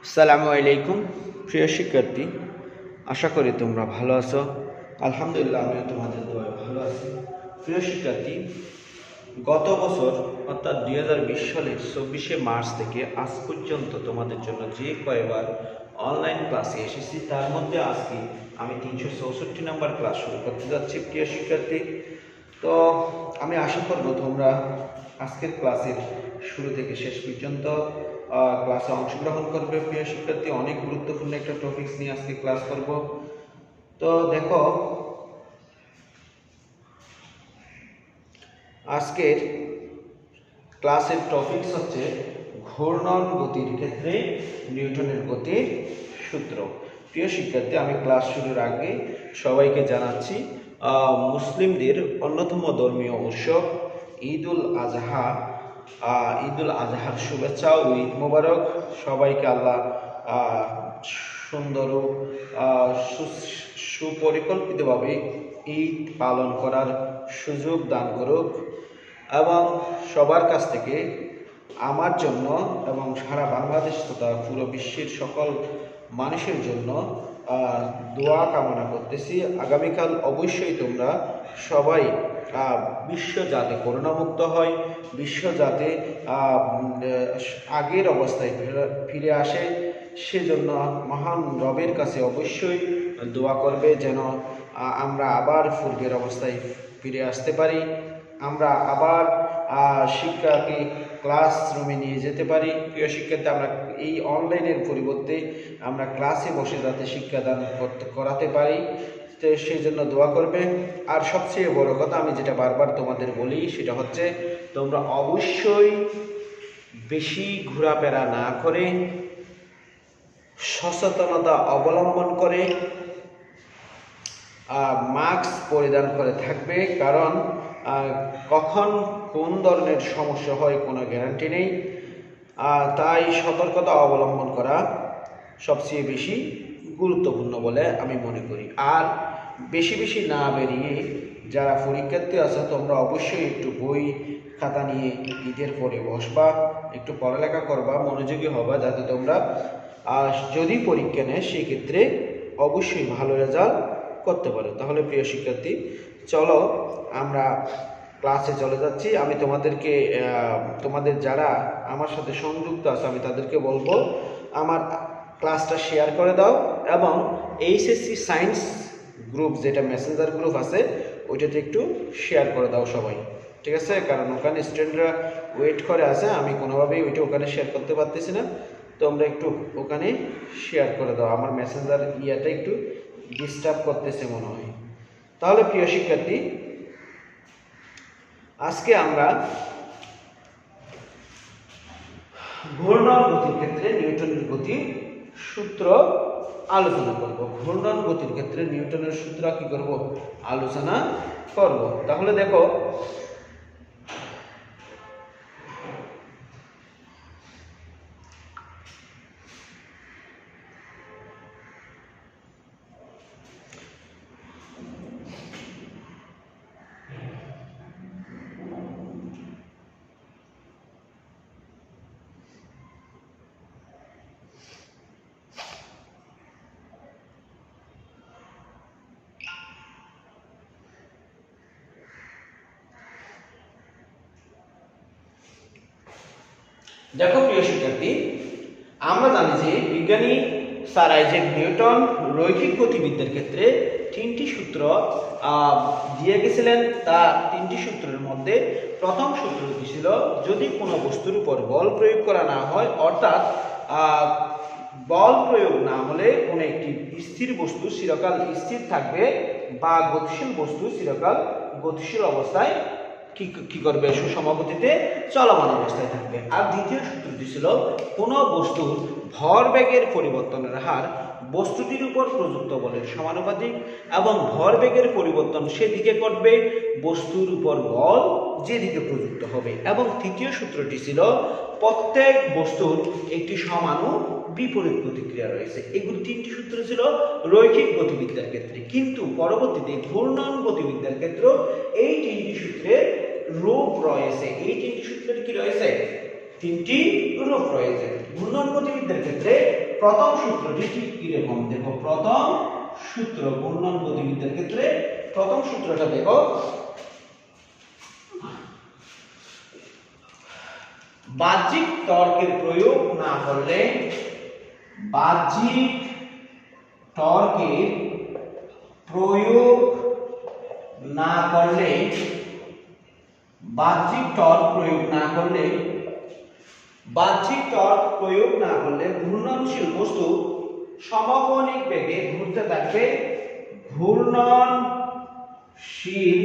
আসসালামু আলাইকুম প্রিয় শিক্ষার্থী, আশা করি তোমরা ভালো আছো। আলহামদুলিল্লাহ, আমিও তোমাদের দোয়ায় ভালো আছি। প্রিয় শিক্ষার্থী, গত বছর অর্থাৎ 2020 সালের 24শে মার্চ থেকে আজ পর্যন্ত তোমাদের জন্য যে কয়েকবার অনলাইন ক্লাসে এসেছি, তার মধ্যে আজকে আমি 364 নম্বর ক্লাস শুরু করতে যাচ্ছি। প্রিয় শিক্ষার্থী, তো আমি আশা করব তোমরা আজকের ক্লাসের শুরু থেকে শেষ পর্যন্ত ক্লাসে অংশগ্রহণ করবে। প্রিয় শিক্ষার্থী, অনেক গুরুত্বপূর্ণ একটা টপিকস নিয়ে আজকে ক্লাস করব। তো দেখো, আজকের ক্লাসের টপিকস হচ্ছে ঘূর্ণন গতির ক্ষেত্রে নিউটনের গতির সূত্র। প্রিয় শিক্ষার্থী, আমি ক্লাস শুরুর আগে সবাইকে জানাচ্ছি মুসলিমদের অন্যতম ধর্মীয় উৎসব ঈদুল আজহার শুভেচ্ছা ও ঈদ মোবারক। সবাইকে আল্লাহ সুন্দর ও সুপরিকল্পিতভাবে ঈদ পালন করার সুযোগ দান করুক, এবং সবার কাছ থেকে আমার জন্য এবং সারা বাংলাদেশ তথা পুরো বিশ্বের সকল মানুষের জন্য দোয়া কামনা করতেছি। আগামীকাল অবশ্যই তোমরা সবাই বিশ্ব যাতে করোনামুক্ত হয়, বিশ্ব যাতে আগের অবস্থায় ফিরে আসে, সেজন্য মহান রবের কাছে অবশ্যই দোয়া করবে, যেন আমরা আবার পূর্বের অবস্থায় ফিরে আসতে পারি, আমরা আবার শিক্ষাকে ক্লাসরুমে নিয়ে যেতে পারি। প্রিয় শিক্ষার্থী, আমরা এই অনলাইনের পরিবর্তে আমরা ক্লাসে বসে যাতে শিক্ষাদান করাতে পারি, তো সেই জন্য দোয়া করবে। আর সবচেয়ে বড় কথা, আমি যেটা বারবার তোমাদের বলি, সেটা হচ্ছে তোমরা অবশ্যই বেশি ঘোরাফেরা না করে সচেতনতা অবলম্বন করে মাস্ক পরিধান করে থাকবে, কারণ কখন কোন ধরনের সমস্যা হয় কোনো গ্যারান্টি নেই। তাই সতর্কতা অবলম্বন করা সবচেয়ে বেশি গুরুত্বপূর্ণ বলে আমি মনে করি। আর বেশি বেশি না বেরিয়ে যারা পরীক্ষার্থী আছে, তোমরা অবশ্যই একটু বই খাতা নিয়ে ঈদের পরে বসবা, একটু পড়ালেখা করবা, মনোযোগী হবা, যাতে তোমরা যদি পরীক্ষা নেয় সেক্ষেত্রে অবশ্যই ভালো রেজাল্ট করতে পারো। তাহলে প্রিয় শিক্ষার্থী, চলো আমরা ক্লাসে চলে যাচ্ছি। আমি তোমাদের যারা আমার সাথে সংযুক্ত আছে, আমি তাদেরকে বলবো আমার ক্লাসটা শেয়ার করে দাও, এবং এইচএসসি সায়েন্স গ্রুপ, যেটা মেসেঞ্জার গ্রুপ আছে, ওইটাতে একটু শেয়ার করে দাও সবাই, ঠিক আছে? কারণ ওখানে স্টুডেন্টরা ওয়েট করে আছে, আমি কোনোভাবেই ওইটা ওখানে শেয়ার করতে পারতেছি না। তোমরা একটু ওখানে শেয়ার করে দাও, আমার মেসেঞ্জার ইয়াটা একটু ডিস্টার্ব করতেছে মনে হয়। তাহলে প্রিয় শিক্ষার্থী, আজকে আমরা ঘূর্ণন গতির ক্ষেত্রে নিউটনের গতির সূত্র আলোচনা করব। ঘূর্ণন গতির ক্ষেত্রে নিউটনের সূত্র কি করব? আলোচনা করব। তাহলে দেখো, প্রিয় শিক্ষার্থী, আমরা জানি যে বিজ্ঞানী স্যার আইজ্যাক নিউটন রৈখিক গতিবিদ্যার ক্ষেত্রে তিনটি সূত্র দিয়ে গেছিলেন। তার তিনটি সূত্রের মধ্যে প্রথম সূত্রটি ছিল, যদি কোনো বস্তুর উপর বল প্রয়োগ করা না হয়, অর্থাৎ বল প্রয়োগ না হলে কোনো একটি স্থির বস্তু চিরকাল স্থির থাকবে, বা গতিশীল বস্তু চিরকাল গতিশীল অবস্থায় কি করবে? সুষমগতিতে চলমান অবস্থায় থাকবে। আর দ্বিতীয় সূত্রটি ছিল, কোনো বস্তুর ভরবেগের পরিবর্তনের হার বস্তুটির উপর প্রযুক্ত বলের সমানুপাতিক, এবং ভরবেগের পরিবর্তন সেদিকে ঘটবে বস্তুর উপর বল যেদিকে প্রযুক্ত হবে। এবং তৃতীয় সূত্রটি ছিল, প্রত্যেক বস্তুর একটি সমান ও বিপরীত প্রতিক্রিয়া রয়েছে। এগুলো তিনটি সূত্র ছিল রৈখিক গতিবিদ্যার ক্ষেত্রে, কিন্তু পরবর্তীতে ঘূর্ণন গতিবিদ্যার ক্ষেত্রে এই তিনটি সূত্রের রূপ রয়েছে। এই তিনটি সূত্রের কি রয়েছে? তিনটি রূপ রয়েছে। ঘূর্ণন গতিবিদ্যার ক্ষেত্রে প্রথম সূত্রটি ঠিক কি রকম দেখো। প্রথম সূত্র ঘূর্ণন গতিবিদ্যার ক্ষেত্রে প্রথম সূত্রটা দেখো, বাহ্যিক টর্কের প্রয়োগ না করলে, বাহ্যিক টর্কের প্রয়োগ না করলে, বাহ্যিক টর্ক প্রয়োগ না করলে, বাহ্যিক টর্ক প্রয়োগ না করলে ঘূর্ণনশীল বস্তু সমকৌণিক বেগে ঘুরতে থাকবে। ঘূর্ণনশীল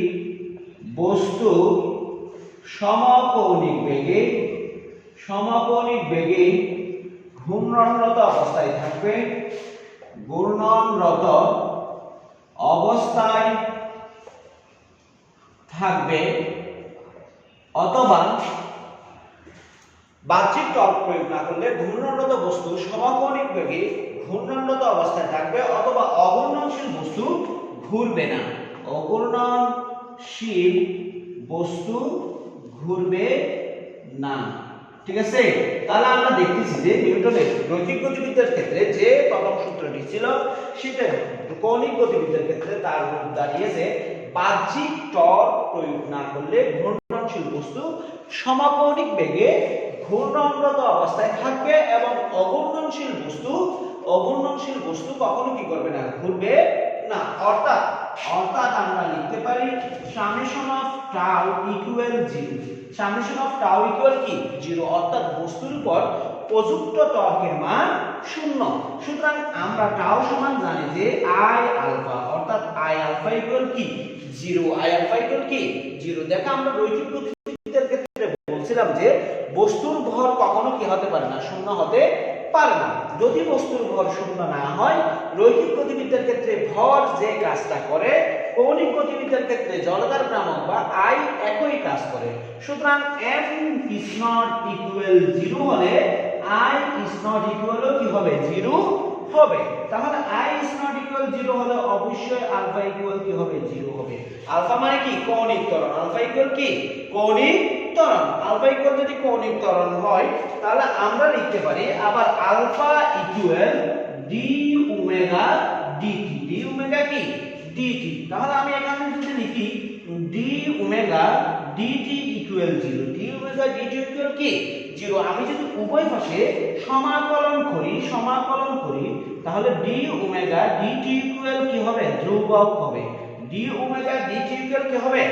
বস্তু সমকৌণিক বেগে ঘূর্ণনরত অবস্থায় থাকবে। ঘূর্ণনরত অবস্থায় থাকবে অথবা বাহ্যিক টর্ক প্রয়োগ না করলে ঘূর্ণনরত বস্তু সমকৌণিক বেগে ঘূর্ণনরত অবস্থায় থাকবে অথবা অঘূর্ণনশীল বস্তু ঘুরবে না। অঘূর্ণনশীল বস্তু ঘুরবে না। ঠিক আছে, তাহলে আমরা দেখতেছি যে নিউটনের রৈখিক গতিবিদ্যার ক্ষেত্রে যে প্রথম সূত্রটি ছিল সেটা কৌণিক গতিবিদ্যার ক্ষেত্রে তার রূপ দাঁড়িয়েছে বাহ্যিক টর্ক প্রয়োগ না করলে ঘূর্ণনশীল বস্তু সমকৌণিক বেগে ঘূর্ণনরত অবস্থায় থাকবে এবং অঘূর্ণনশীল বস্তু কখনো কি করবে না, ঘুরবে না। অর্থাৎ আমরা লিখতে পারি summation of tau equal 0। Summation of tau equal কি 0, অর্থাৎ বস্তুর উপর প্রযুক্ত টর্কের মান 0। সুতরাং আমরা টাউ সমান জানি যে আই আলফা, অর্থাৎ আই আলফা ইকুয়াল কি 0। আই আলফা ইকুয়াল কি 0। দেখো আমরা রৈখিক গতিবিদ্যার ক্ষেত্রে বলছিলাম যে বস্তুর ভর কখনো কি হতে পারে না, 0 হতে পারে না। যদি বস্তুর ভর 0 না হয়, রৈখিক গতিবিদ্যার ক্ষেত্রে ভর যে কাজটা করে কৌণিক গতিবিদ্যার ক্ষেত্রে জড়তার ভ্রামক বা আই একই কাজ করে। সুতরাং m is not equal 0 হলে I is not equal কি হবে 0 হবে। তাহলে I is not equal 0 হলে অবশ্যই আলফা ইকুয়াল কি হবে 0 হবে। আলফা মানে কি কৌণিক ত্বরণ, আলফা ইকুয়াল কি কৌণিক ত্বরণ। আলফা ইকুয়াল যদি কৌণিক ত্বরণ হয় তাহলে আমরা লিখতে পারি আবার alpha equal d omega dt. D omega কি ডিটি। তাহলে আমি এখানে যদি লিখি d omega dt equal 0, d omega dt equal কি 0, আমি যদি উভয় পাশে সমাকলন করি তাহলে ডি ওমেগা ডিটি ইকুয়াল কি হবে ধ্রুবক হবে। ডি ওমেগা ডিটি ইকুয়াল কি হবে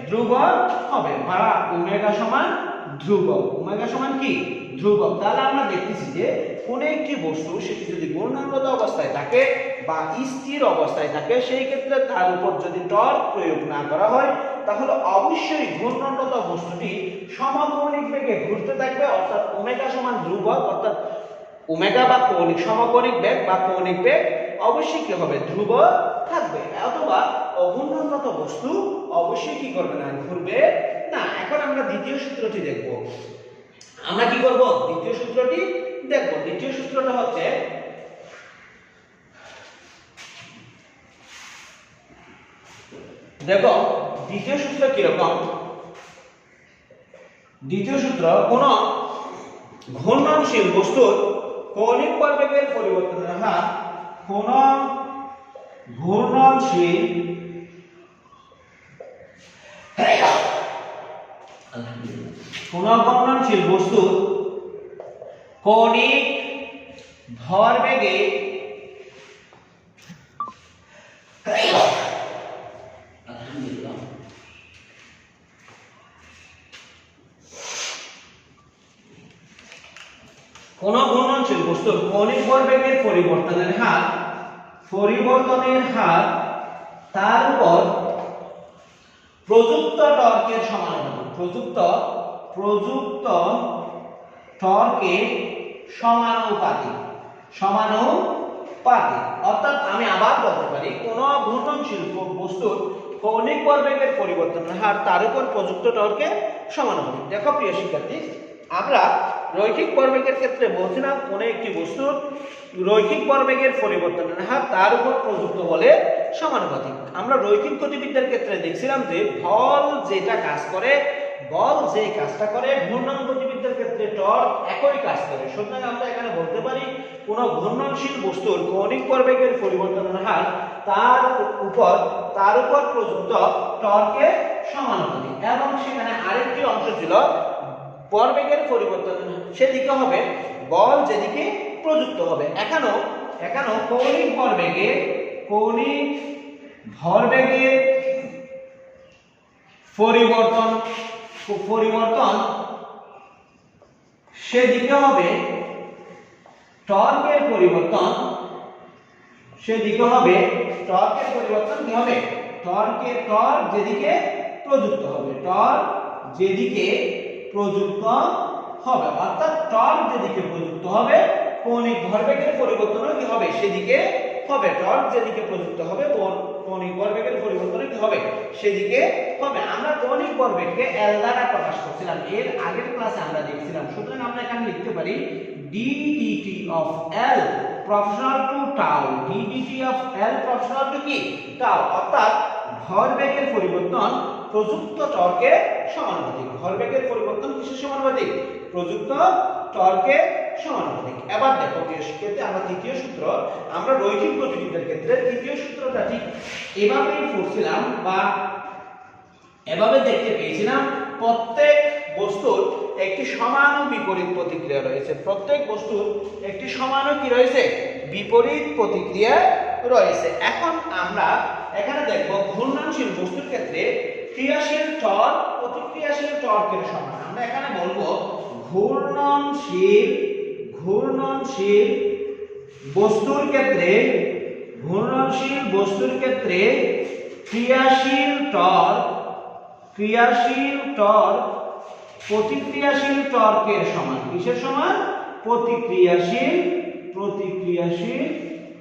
ধ্রুবক হবে, বা ওমেগা সমান ধ্রুবক। ওমেগা সমান কি ধ্রুবক। তাহলে আমরা দেখতেছি যে কোন একটি বস্তু সেটি যদি ঘূর্ণনরত অবস্থায় থাকে বা স্থির অবস্থায় থাকে, সেই ক্ষেত্রে তার উপর যদি টর্ক প্রয়োগ না করা হয় তাহলে অবশ্যই ঘূর্ণনরত বস্তুটি সমকৌণিক বেগে ঘুরতে থাকবে, অর্থাৎ ওমেগা সমান ধ্রুবক, অর্থাৎ ওমেগা বা কৌণিক সমকৌণিক বেগ বা কৌণিক বেগ অবশ্যই কি হবে ধ্রুবক থাকবে, অথবা অঘূর্ণনরত বস্তু অবশ্যই কি করবে না, ঘুরবে না। এখন আমরা দ্বিতীয় সূত্রটি দেখব। আমরা কি করব দ্বিতীয় সূত্রটি দেখব। দ্বিতীয় সূত্রটা হচ্ছে দেখো দ্বিতীয় সূত্র কি রকম। দ্বিতীয় সূত্র কোন ঘূর্ণনশীল বস্তুর কৌণিক ভরবেগের পরিবর্তনের হার, কোন ঘূর্ণনশীল বস্তুর কৌণিক ভরবেগে কোন ঘূর্ণনশীল বস্তুর কৌণিক ভরবেগের পরিবর্তনের হার তার উপর প্রযুক্ত টর্কের সমানুপাতিক। প্রযুক্ত টর্কের সমানুপাতিক। অর্থাৎ আমি আবার বলতে পারি কোন ঘূর্ণনশীল বস্তুর কৌণিক ভরবেগের পরিবর্তনের হার তার উপর প্রযুক্ত টর্কের সমানুপাতিক। দেখো প্রিয় শিক্ষার্থী, আমরা রৈখিক ভরবেগের ক্ষেত্রে বলছিলাম কোন একটি বস্তুর রৈখিক ভরবেগের পরিবর্তনের হার তার উপর প্রযুক্ত বলের সমানুপাতিক। আমরা রৈখিক গতিবিদ্যার ক্ষেত্রে দেখছিলাম যে বল যে কাজটা করে ঘূর্ণন গতিবিদ্যার ক্ষেত্রে ক্ষেত্রে টর্ক একই কাজ করে। সুতরাং আমরা এখানে বলতে পারি কোন ঘূর্ণনশীল বস্তুর কৌণিক ভরবেগের পরিবর্তনের হার তার উপর প্রযুক্ত টর্কের সমানুপাতিক। এবং সেখানে আরেকটি অংশ ছিল ভরবেগের পরিবর্তন সেদিকে হবে বল যেদিকে প্রযুক্ত হবে। এখানেও কৌণিক ভরবেগের পরিবর্তন সেদিকে হবে টর্কের পরিবর্তন কি হবে টর্ক যেদিকে প্রযুক্ত হবে অর্থাৎ টর্ক যেদিকে প্রযুক্ত হবে কৌণিক ভরবেগের পরিবর্তনও কি হবে সেদিকে হবে। টর্ক যেদিকে প্রযুক্ত হবে কৌণিক ভরবেগের পরিবর্তন কি হবে সেদিকে হবে। আমরা কৌণিক ভরবেগকে L দ্বারা প্রকাশ করছিলাম, এর আগের ক্লাসে আমরা দেখছিলাম। সুতরাং আমরা এখানে লিখতে পারি ddt of L proportional to tau, ddt of L proportional to কি tau, অর্থাৎ ভরবেগের পরিবর্তন প্রযুক্ত টর্কের সমানুপাতিক। ভরবেগের পরিবর্তন কিসের সমানুপাতিক? প্রযুক্ত টর্কের সমানুপাতিক। এবার দেখো প্রিয় শিক্ষার্থী, আমরা তৃতীয় সূত্র, আমরা রৈখিক গতিবিদ্যার ক্ষেত্রে তৃতীয় সূত্রটা ঠিক এভাবেই পড়ছিলাম বা এভাবে দেখতে পেয়েছিলাম। প্রত্যেক বস্তুর একটি সমান ও বিপরীত প্রতিক্রিয়া রয়েছে। প্রত্যেক বস্তুর একটি সমান ও কি রয়েছে? বিপরীত প্রতিক্রিয়া রয়েছে। এখন আমরা এখানে দেখব ঘূর্ণনশীল বস্তুর ক্ষেত্রে ক্রিয়াশীল টর্ক প্রতিক্রিয়াশীল টর্কের সমান। আমরা এখানে বলবো ঘূর্ণনশীল বস্তুর ক্ষেত্রে ক্রিয়াশীল টর্ক প্রতিক্রিয়াশীল টর্কের সমান। কিসের সমান? প্রতিক্রিয়াশীল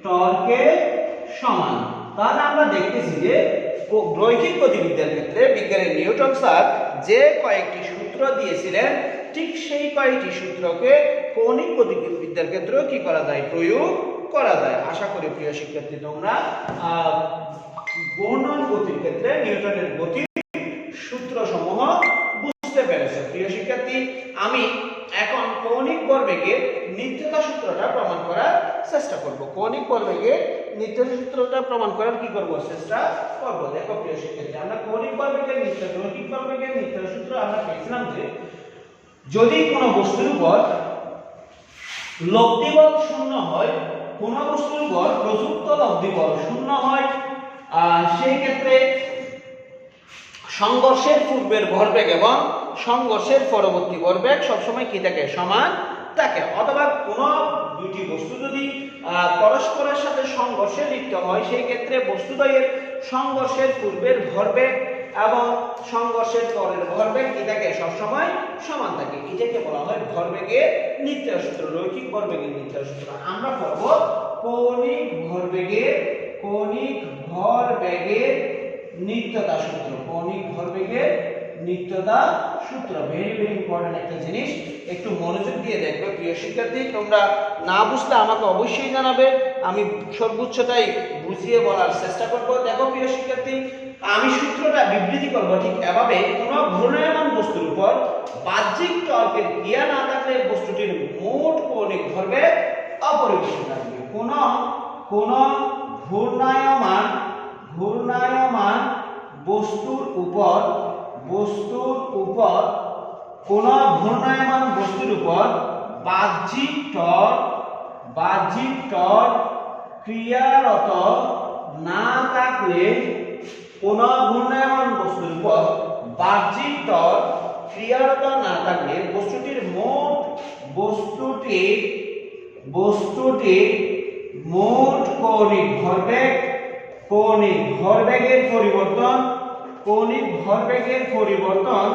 টর্কের সমান। তাহলে আমরা দেখতেছি যে রৈখিক গতিবিদ্যার ক্ষেত্রে বিজ্ঞানী নিউটন স্যার যে কয়েকটি সূত্র দিয়েছিলেন ঠিক সেই কয়েকটি সূত্রকে কৌণিক গতিবিদ্যার ক্ষেত্রেও কি করা যায়? প্রয়োগ করা যায়। আশা করি প্রিয় শিক্ষার্থী তোমরা ঘূর্ণন গতির ক্ষেত্রে নিউটনের গতির সূত্রসমূহ বুঝতে পেরেছো। প্রিয় শিক্ষার্থী, আমি এখন কৌণিক ভরবেগের নিত্যতা সূত্রটা প্রমাণ করার চেষ্টা করব। কৌণিক ভরবেগের নিত্যতা সূত্রটা প্রমাণ করার কি করব? চেষ্টা করব। দেখো প্রিয় শিক্ষার্থী, আমরা কৌণিক ভরবেগের রৈখিক ভরবেগের নিত্যতা সূত্র আমরা পেয়েছিলাম যে যদি কোনো বস্তুর উপর লব্ধি বল শূন্য হয়, কোন বস্তুর উপর প্রযুক্ত লব্ধি বল শূন্য হয়, সেই ক্ষেত্রে সংঘর্ষের পূর্বের ভরবেগ এবং সংঘর্ষের পরবর্তী ভরবেগ সবসময় কি থাকে? সমান থাকে। অথবা কোন দুটি বস্তু যদি পরস্পরের সাথে সংঘর্ষে লিপ্ত হয় সেই ক্ষেত্রে বস্তুদ্বয়ের সংঘর্ষের পূর্বের ভরবেগ এবং সংঘর্ষের পরের ভরবেগ কি থাকে? সবসময় সমান থাকে। এটাকে বলা হয় ভরবেগের নিত্যতা সূত্র, রৈখিক ভরবেগের নিত্যতা সূত্র। আমরা পড়ব কৌণিক ভরবেগের নিত্যতা সূত্র। কৌণিক ভরবেগের নিত্যতা সূত্র ভেরি ভেরি ইম্পর্টেন্ট একটা জিনিস, একটু মনোযোগ দিয়ে দেখবে প্রিয় শিক্ষার্থী। তোমরা না বুঝলে আমাকে অবশ্যই জানাবে, আমি সর্বোচ্চটাই বুঝিয়ে বলার চেষ্টা করব। দেখো প্রিয় শিক্ষার্থী, আমি সূত্রটা বিবৃতি করব ঠিক এভাবে। কোনো ঘূর্ণায়মান বস্তুর উপর বাহ্যিক টর্কের ক্রিয়া না থাকলে বস্তুটির মোট কৌণিক ভরবেগ অপরিবর্তিত থাকবে। কোন ঘূর্ণায়মান বস্তুর উপর কোন ঘূর্ণায়মান বস্তুর উপর বাহ্যিক টর্ক ক্রিয়ারত না থাকলে, কোন ঘূর্ণায়মান বস্তুর উপর বাহ্যিক টর্ক ক্রিয়ারত না থাকলে বস্তুটির মোট কৌণিক ভরবেগের পরিবর্তন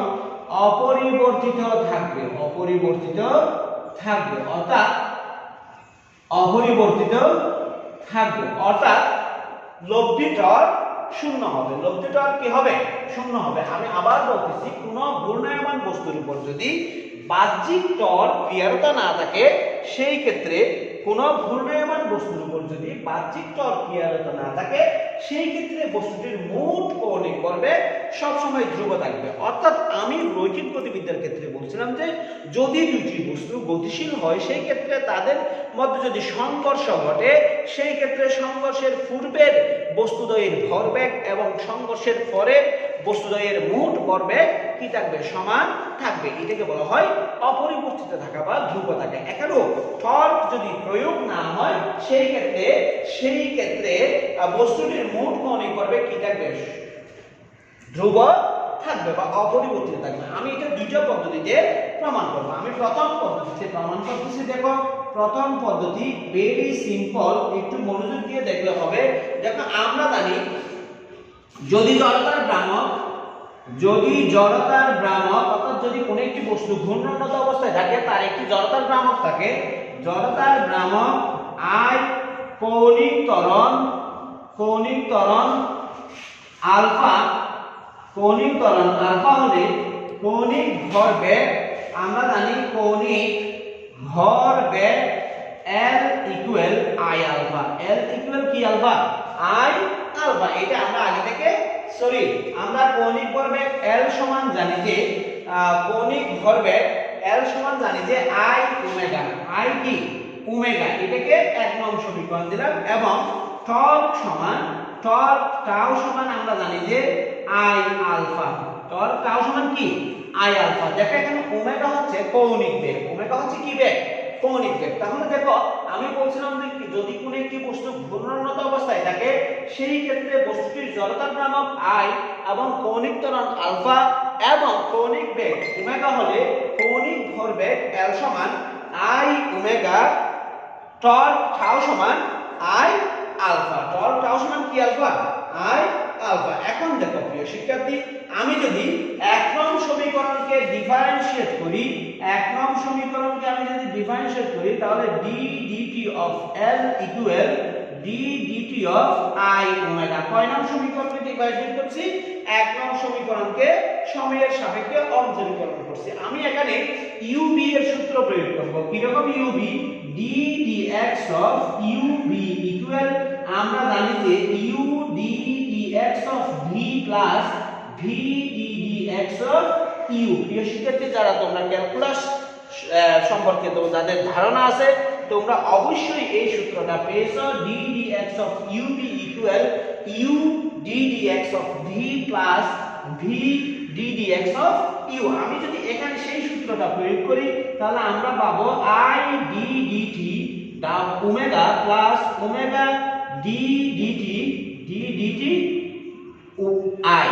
অপরিবর্তিত থাকবে। অর্থাৎ লব্ধি টর্ক শূন্য হবে। লব্ধি টর্ক কি হবে? শূন্য হবে। আমি আবার বলতেছি, কোন ঘূর্ণায়মান বস্তুর উপর যদি বাহ্যিক টর্ক ক্রিয়ারত না থাকে সেই ক্ষেত্রে কোন ঘূর্ণায়মান বস্তুর উপর যদি বাহ্যিক টর্ক ক্রিয়ারত না থাকে সেই ক্ষেত্রে বস্তুটির মোট কৌণিক ভরবেগ সবসময় ধ্রুব থাকবে। অর্থাৎ আমি রৈখিক গতিবিদ্যার ক্ষেত্রে বলছিলাম যে যদি দুটি বস্তু গতিশীল হয় সেই ক্ষেত্রে তাদের মধ্যে যদি সংঘর্ষ ঘটে সেই ক্ষেত্রে সংঘর্ষের পূর্বের বস্তুদ্বয়ের ভরবেগ এবং সংঘর্ষের পরের বস্তুদ্বয়ের মোট ভরবেগ কি থাকবে? সমান থাকবে। এটাকে বলা হয় অপরিবর্তিত থাকা বা ধ্রুব থাকা। এখানেও টর্ক যদি প্রয়োগ না হয় সেই ক্ষেত্রে বস্তুটির মোট কৌণিক ভরবেগ কি থাকবে? ধ্রুব থাকবে বা অপরিবর্তিত থাকবে। আমি এটা দুইটা পদ্ধতিতে প্রমাণ করব। আমি প্রথম পদ্ধতিতে প্রমাণ করতেছি। দেখো প্রথম পদ্ধতি ভেরি সিম্পল, একটু মনোযোগ দিয়ে দেখলে হবে। দেখো আমরা জানি যদি জড়তার ভ্রামক অর্থাৎ যদি কোনো একটি বস্তু ঘূর্ণনত অবস্থায় থাকে তার একটি জড়তার ভ্রামক থাকে। জড়তার ভ্রামক I কৌণিক ত্বরণ আলফা হলে কৌণিক ভরবেগ আমরা জানি কৌণিক ভরবেগ L equal I alpha. L equal কি আলফা? I alpha. এটা আমরা আগে থেকে আমরা কৌণিক ভরবেগ L সমান জানি যে কৌণিক ভরবেগ L সমান জানি যে I ওমেগা। I কি? ওমেগা। এটাকে এক নং সমীকরণ দিলাম এবং টর্ক টাউ সমান আমরা জানি যে I আলফা। টর্ক টাউ সমান কি? I alpha. দেখো এখানে ওমেগা হচ্ছে কৌণিক বেগ। ওমেগা হচ্ছে কি বেগ? কৌণিক বেগ। তাহলে দেখো আমি বলছিলাম যে যদি কোনো একটি বস্তু ঘূর্ণনত অবস্থায় থাকে সেই ক্ষেত্রে বস্তুটির জড়তার ভ্রামক I এবং কৌণিক ত্বরণ আলফা এবং কৌণিক বেগ ওমেগা হলে কৌণিক ভরবেগ L সমান I ওমেগা, টর্ক টাউ সমান I আলফা। টর্ক টাউ সমান কি আলফা? I alpha. এখন দেখো প্রিয় শিক্ষার্থী, আমি যদি এক নং সমীকরণকে ডিফারেনশিয়েট করি, তাহলে d dt of L equal d dt of I omega. কয় নং সমীকরণকে ডিফারেনশিয়েট করছি? এক নং সমীকরণকে সময়ের সাপেক্ষে অন্তরীকরণ করছি। আমি এখানে UB এর সূত্র প্রয়োগ করব। কি রকম UB? d dx of UB equal আমরা জানি যে u d dx of v plus v d dx of u। প্রিয় শিক্ষার্থী, যারা তোমরা ক্যালকুলাস সম্পর্কে তো যাদের ধারণা আছে তোমরা অবশ্যই এই সূত্রটা পেয়েছো। d dx of UB equal u d dx of v plus v d dx of u। আমি যদি এখানে সেই সূত্রটা প্রয়োগ করি তাহলে আমরা পাবো I d dt omega plus omega d dt I।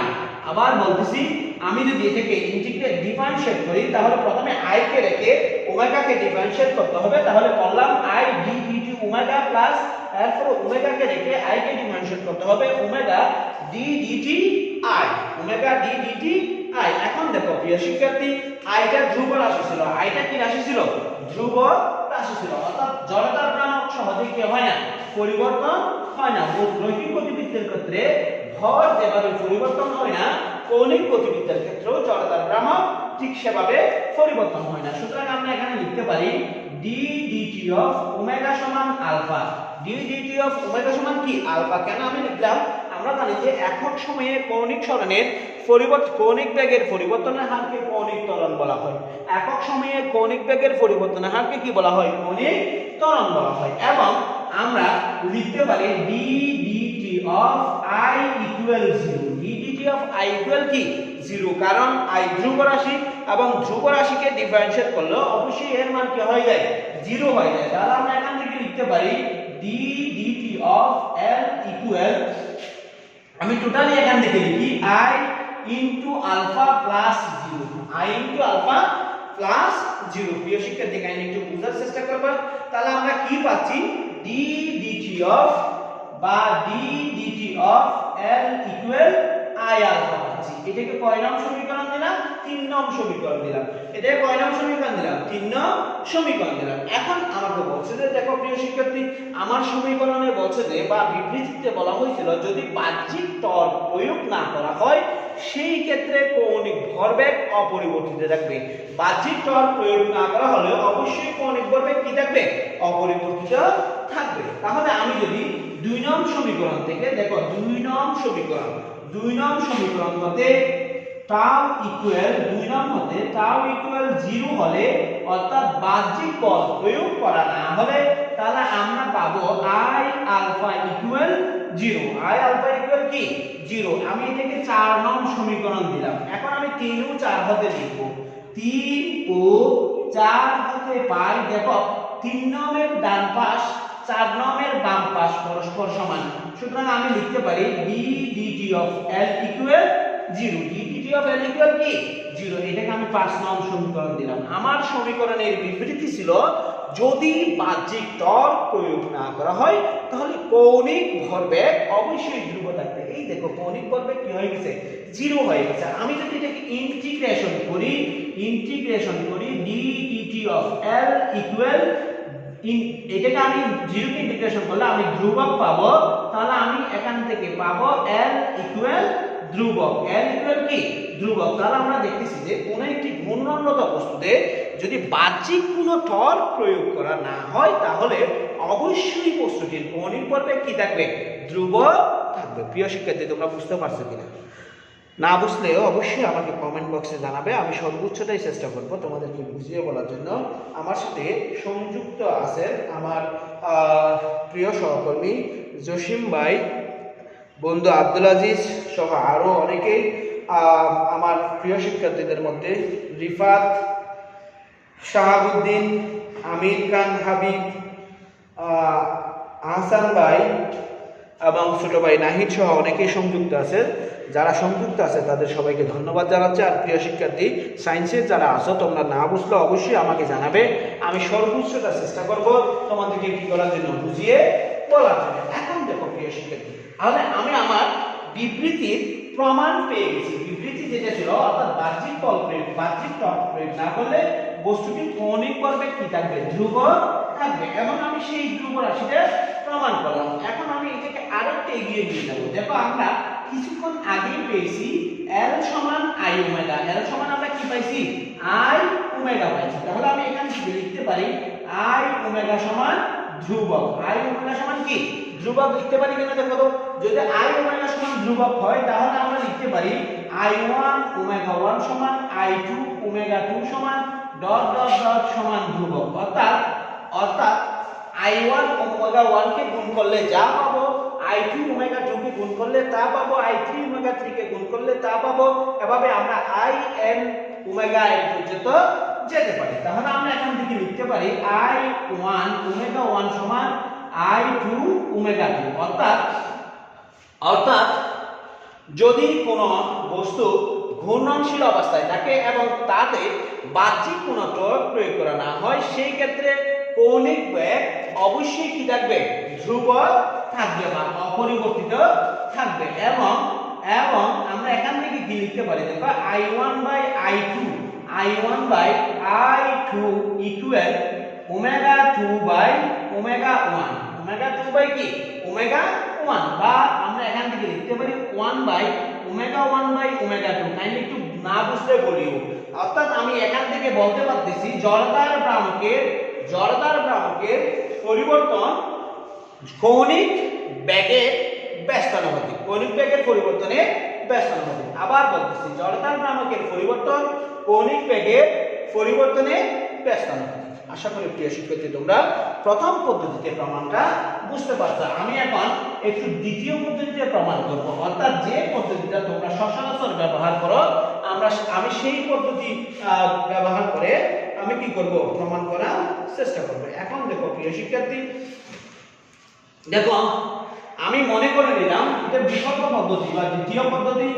আবার বলতেছি, আমি যদি এটাকে ইন্টিগ্রেট ডিফারেনশিয়েট করি তাহলে প্রথমে I কে রেখে ওমেগা কে ডিফারেনশিয়েট করতে হবে। তাহলে করলাম I d dt omega plus এরপর ওমেগা কে রেখে I কে ডিফারেনশিয়েট করতে হবে omega d dt I। Omega d dt I। এখন দেখো প্রিয় শিক্ষার্থী, I টা ধ্রুব রাশি ছিল। I টা কি রাশি ছিল? ধ্রুব রাশি ছিল। অর্থাৎ জড়তার ভ্রামক সহজে কি হয় না? পরিবর্তন হয় না। রৈখিক গতিবিদ্যার ক্ষেত্রে ভর যেভাবে পরিবর্তন হয় না, কৌণিক গতিবিদ্যার ক্ষেত্রেও জড়তার ভ্রামক ঠিক সেভাবে পরিবর্তন হয় না। সুতরাং আমরা এখানে লিখতে পারি d dt of ওমেগা সমান alpha. d dt of omega সমান কি? আলফা। কেন আমি লিখলাম? আমরা জানি যে একক সময়ে কৌণিক সরণের কৌণিক বেগের পরিবর্তনের হারকে কৌণিক ত্বরণ বলা হয়। একক সময়ে কৌণিক বেগের পরিবর্তনের হারকে কি বলা হয়? কৌণিক ত্বরণ বলা হয়। এবং আমরা লিখতে পারি d dt of I equal 0। d dt of I equal কি? 0। কারণ I ধ্রুব রাশি এবং ধ্রুব রাশিকে ডিফারেনশিয়েট করলে অবশ্যই এর মান কি হয়ে যায়? 0 হয়ে যায়। তাহলে আমরা এখান থেকে লিখতে পারি d dt of L equal, আমি টোটালি এখান থেকে লিখি I into alpha plus 0। I into alpha plus 0। প্রিয় শিক্ষার্থী, কাইন্ডলি একটু বোঝার চেষ্টা করবা। তাহলে আমরা কি পাচ্ছি? d dt of L equal I alpha পাচ্ছি। এটাকে কয় নং সমীকরণ দিলাম? 3 নং সমীকরণ দিলাম। এটাকে কয় নং সমীকরণ দিলাম? 3 নং সমীকরণ দিলাম। এখন আমাকে বলছে যে দেখো প্রিয় শিক্ষার্থী, আমার সমীকরণে বলছে যে বা বিবৃতিতে বলা হয়েছিল যদি বাহ্যিক টর্ক প্রয়োগ না করা হয় সেই ক্ষেত্রে কৌণিক ভরবেগ অপরিবর্তিত থাকবে। বাহ্যিক টর্ক প্রয়োগ না করা হলে অবশ্যই কৌণিক ভরবেগ কি থাকবে? অপরিবর্তিত থাকবে। তাহলে আমি যদি 2 নং সমীকরণ থেকে দেখো 2 নং সমীকরণ মতে টাউ ইকুয়াল 2 নং মতে টাউ ইকুয়াল 0 হলে অর্থাৎ বাহ্যিক বল প্রয়োগ করা না হলে তাহলে আমরা পাবো I alpha equal 0। I alpha equal কি? 0। আমি এটাকে 4 নং সমীকরণ দিলাম। এখন আমি 3 ও 4 হতে লিখব। 3 ও 4 হতে পাই দেখো 3 নংয়ের ডান পাশ 4 নংয়ের বাম পাশ পরস্পর সমান। সুতরাং আমি লিখতে পারি d dt of l equal 0। d dt of l equal কি? 0। এটাকে আমি 5 নং সমীকরণ দিলাম। আমার সমীকরণের বিবৃতি ছিল যদি বাহ্যিক টর্ক প্রয়োগ না করা হয় তাহলে কৌণিক ভরবেগ অবশ্যই ধ্রুব থাকবে। এই দেখো কৌণিক ভরবেগ কি হয়ে গেছে? 0 হয়ে গেছে। আমি যদি এটাকে ইন্টিগ্রেশন করি d dt of l equal এটাকে আমি 0 কে ইন্টিগ্রেশন করলে আমি ধ্রুবক পাবো। তাহলে আমি এখান থেকে পাবো l ইকুয়াল ধ্রুবক। l ইকুয়াল কি? ধ্রুবক। তাহলে আমরা দেখতেছি যে কোন একটি ঘূর্ণনত বস্তুতে যদি বাহ্যিক কোনো টর্ক প্রয়োগ করা না হয় তাহলে অবশ্যই বস্তুটির কৌণিক ভরবেগ কি থাকবে? ধ্রুবক থাকবে। প্রিয় শিক্ষার্থী, তোমরা বুঝতে পারছো কিনা? না বুঝলে অবশ্যই আমাকে কমেন্ট বক্সে জানাবে। আমি সর্বোচ্চটাই চেষ্টা করব তোমাদেরকে বুঝিয়ে বলার জন্য। আমার সাথে সংযুক্ত আছেন আমার প্রিয় সহকর্মী জসিম ভাই, বন্ধু আব্দুল আজিজ সহ আরও অনেকেই, আমার প্রিয় শিক্ষার্থীদের মধ্যে রিফাত, শাহাবুদ্দিন, আমির খান হাবিব, আহসান ভাই এবং ছোট ভাই নাহিদ সহ অনেকেই সংযুক্ত আছে। যারা সংযুক্ত আছে তাদের সবাইকে ধন্যবাদ জানাচ্ছি। আর প্রিয় শিক্ষার্থী, সায়েন্সের যারা আছো তোমরা না বুঝলে অবশ্যই আমাকে জানাবে। আমি সর্বোচ্চটা চেষ্টা করব তোমাদেরকে কি করার জন্য, বুঝিয়ে বলার জন্য। এখন দেখো প্রিয় শিক্ষার্থী, তাহলে আমি আমার বিবৃতির প্রমাণ পেয়ে গেছি। বিবৃতি যেটা ছিল অর্থাৎ বাহ্যিক টর্ক প্রয়োগ না করলে বস্তুটির কৌণিক ভরবেগ কি থাকবে? ধ্রুব থাকবে। এবং আমি সেই ধ্রুব রাশিটা প্রমাণ করলাম। এখন আমি এটাকে আরেকটু এগিয়ে নিয়ে যাব। দেখো আমরা কিছুক্ষণ আগে পেয়েছি L সমান I ওমেগা। L সমান আমরা কি পাইছি? I ওমেগা পাইছি। তাহলে আমি এখানে কি লিখতে পারি? I ওমেগা সমান ধ্রুবক। I ওমেগা সমান কি? ধ্রুবক লিখতে পারি কিনা দেখো তো। যদি I ওমেগা সমান ধ্রুবক হয় তাহলে আমরা লিখতে পারি I1 ওমেগা 1 সমান I2 ওমেগা 2 সমান ডট ডট ডট সমান ধ্রুবক। অর্থাৎ I1 ওমেগা 1 কে গুণ করলে যা পাবো, I2 ওমেগা 2 কে গুণ করলে তা পাবো, I3 ওমেগা 3 কে গুণ করলে তা পাবো। এভাবে আমরা IN ওমেগা n পর্যন্ত যেতে পারি। তাহলে আমরা এখান থেকে লিখতে পারি I1 ওমেগা 1 সমান I2 ওমেগা 2। অর্থাৎ যদি কোনো বস্তু ঘূর্ণনশীল অবস্থায় থাকে এবং তাতে বাহ্যিক কোনো টর্ক প্রয়োগ করা না হয় সেই ক্ষেত্রে কৌণিক বেগ অবশ্যই কি থাকবে? ধ্রুবক থাকবে বা অপরিবর্তিত থাকবে। এবং আমরা এখান থেকে কি লিখতে পারি? দেখো I1 by I2 equal omega 2 by omega 1। Omega 2 by কি? ওমেগা 1। বা আমরা এখান থেকে লিখতে পারি 1 by omega 1 by omega 2। Kindly একটু না বুঝলে বলিও। অর্থাৎ আমি এখান থেকে বলতে পারতেছি জড়তার ভ্রামকের পরিবর্তন কৌণিক বেগের ব্যস্তানুপাতিক। কৌণিক বেগের পরিবর্তনে ব্যস্তানুপাতিক। আবার বলতেছি জড়তার ভ্রামকের পরিবর্তন কৌণিক বেগের পরিবর্তনে ব্যস্তানুপাতিক। আশা করি প্রিয় শিক্ষার্থী তোমরা প্রথম পদ্ধতিতে প্রমাণটা বুঝতে পারছো। আমি এখন একটু দ্বিতীয় পদ্ধতিতে প্রমাণ করব। অর্থাৎ যে পদ্ধতিটা তোমরা সচরাচর ব্যবহার করো আমি সেই পদ্ধতি ব্যবহার করে আমি কি করব? প্রমাণ করার চেষ্টা করব। এখন দেখো প্রিয় শিক্ষার্থী, দেখো আমি মনে করে নিলাম এটা বিকল্প পদ্ধতি বা দ্বিতীয় পদ্ধতি।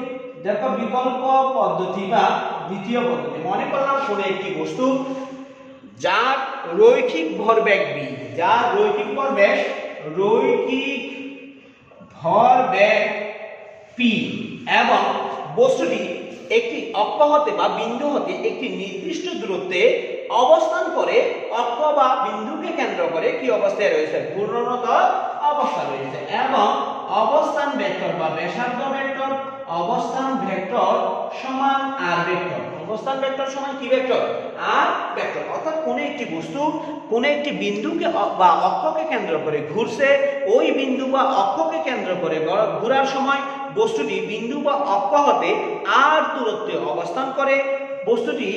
দেখো বিকল্প পদ্ধতি বা দ্বিতীয় পদ্ধতি মনে করলাম কোনো একটি বস্তু যার রৈখিক ভরবেগ b, যার রৈখিক ভরবেগ p এবং বস্তুটি একটি অক্ষ হতে বা বিন্দু হতে একটি নির্দিষ্ট দূরত্বে অবস্থান করে অক্ষ বা বিন্দুকে কেন্দ্র করে কি অবস্থায় রয়েছে, ঘূর্ণনত অবস্থা রয়েছে। এবং অবস্থান ভেক্টর বা ব্যাসার্ধ ভেক্টর, অবস্থান ভেক্টর সমান আর ভেক্টর। অবস্থান ভেক্টর সমান কি ভেক্টর, আর ভেক্টর। অর্থাৎ কোন একটি বস্তু কোন একটি বিন্দুকে বা অক্ষকে কেন্দ্র করে ঘুরছে, ওই বিন্দু বা অক্ষকে কেন্দ্র করে ঘোরার সময় বস্তুটি বিন্দু বা অক্ষ হতে আর দূরত্বে অবস্থান করে। বস্তুটি